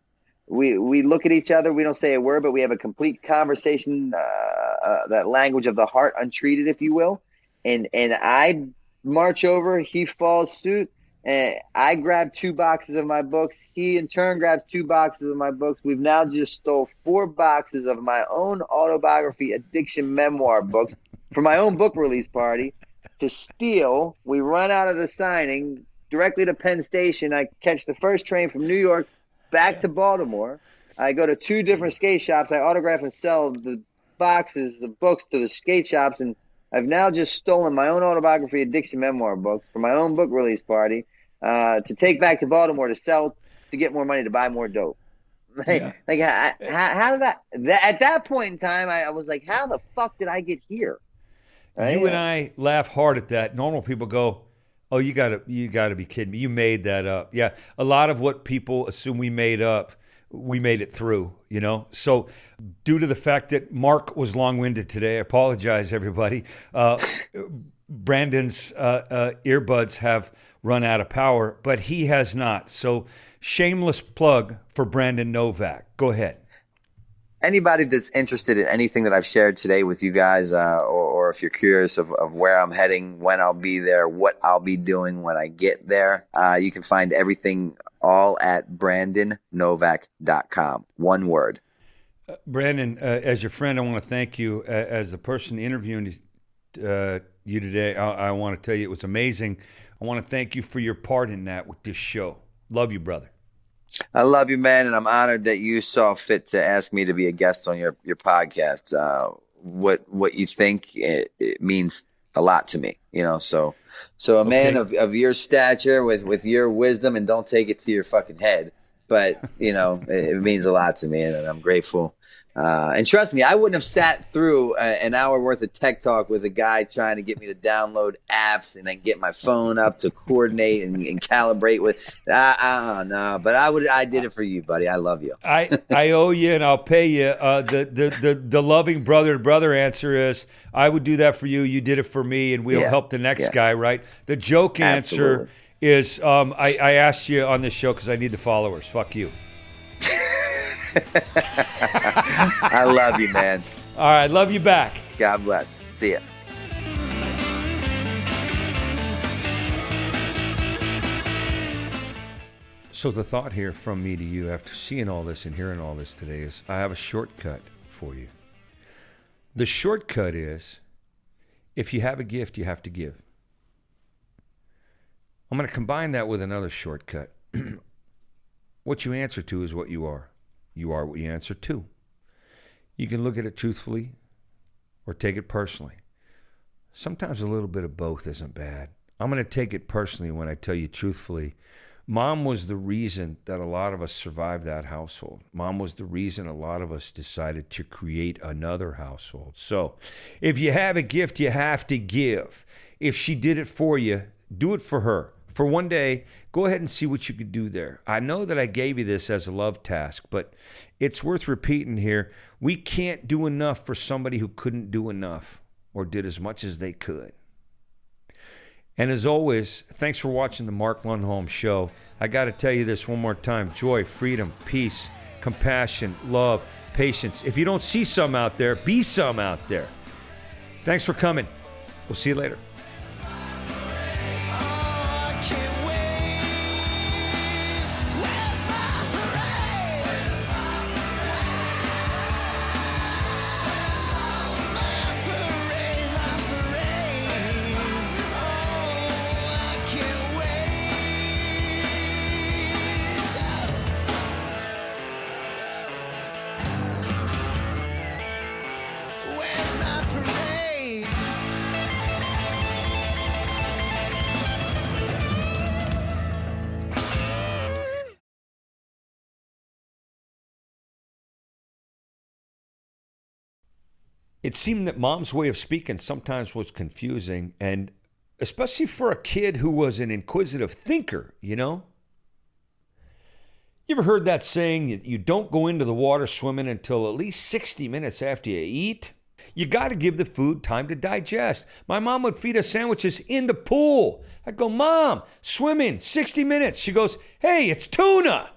We look at each other. We don't say a word, but we have a complete conversation, that language of the heart, untreated, if you will. And I march over. He follows suit. And I grab 2 boxes of my books. He, in turn, grabs 2 boxes of my books. We've now just stole 4 boxes of my own autobiography addiction memoir books for my own book release party to steal. We run out of the signing directly to Penn Station. I catch the first train from New York back to Baltimore. I go to 2 different skate shops. I autograph and sell the boxes, the books to the skate shops, and I've now just stolen my own autobiography addiction memoir books for my own book release party to take back to Baltimore to sell, to get more money to buy more dope. How did that at that point in time, I was like, how the fuck did I get here? Right? You and I laugh hard at that. Normal people go, oh, you gotta be kidding me. You made that up. Yeah. A lot of what people assume we made up, we made it through, you know? So due to the fact that Mark was long-winded today, I apologize, everybody. Brandon's earbuds have run out of power, but he has not. So shameless plug for Brandon Novak. Go ahead. Anybody that's interested in anything that I've shared today with you guys, or if you're curious of where I'm heading, when I'll be there, what I'll be doing when I get there, you can find everything all at brandonnovak.com. One word. Brandon, as your friend, I want to thank you. As the person interviewing you today, I want to tell you it was amazing. I want to thank you for your part in that with this show. Love you, brother. I love you, man, and I'm honored that you saw fit to ask me to be a guest on your podcast. What you think, it means a lot to me, So a man Okay. of your stature with your wisdom, and don't take it to your fucking head, but it means a lot to me, and I'm grateful. And trust me, I wouldn't have sat through an hour worth of tech talk with a guy trying to get me to download apps and then get my phone up to coordinate and calibrate with. No, but I did it for you, buddy. I love you. I owe you and I'll pay you. The loving brother to brother answer is I would do that for you. You did it for me, and we'll help the next guy, right? The joke answer is I asked you on this show because I need the followers. Fuck you. I love you, man. All right, love you back. God bless. See ya. So the thought here from me to you after seeing all this and hearing all this today is I have a shortcut for you. The shortcut is if you have a gift, you have to give. I'm going to combine that with another shortcut. What you answer to is what you are. You are what you answer to. You can look at it truthfully or take it personally. Sometimes a little bit of both isn't bad. I'm going to take it personally when I tell you truthfully. Mom was the reason that a lot of us survived that household. Mom was the reason a lot of us decided to create another household. So if you have a gift, you have to give. If she did it for you, do it for her. For one day, go ahead and see what you could do there. I know that I gave you this as a love task, but it's worth repeating here. We can't do enough for somebody who couldn't do enough or did as much as they could. And as always, thanks for watching the Mark Lundholm Show. I got to tell you this one more time. Joy, freedom, peace, compassion, love, patience. If you don't see some out there, be some out there. Thanks for coming. We'll see you later. It seemed that Mom's way of speaking sometimes was confusing, and especially for a kid who was an inquisitive thinker, You ever heard that saying, you don't go into the water swimming until at least 60 minutes after you eat? You got to give the food time to digest. My mom would feed us sandwiches in the pool. I'd go, Mom, swimming, 60 minutes. She goes, hey, it's tuna.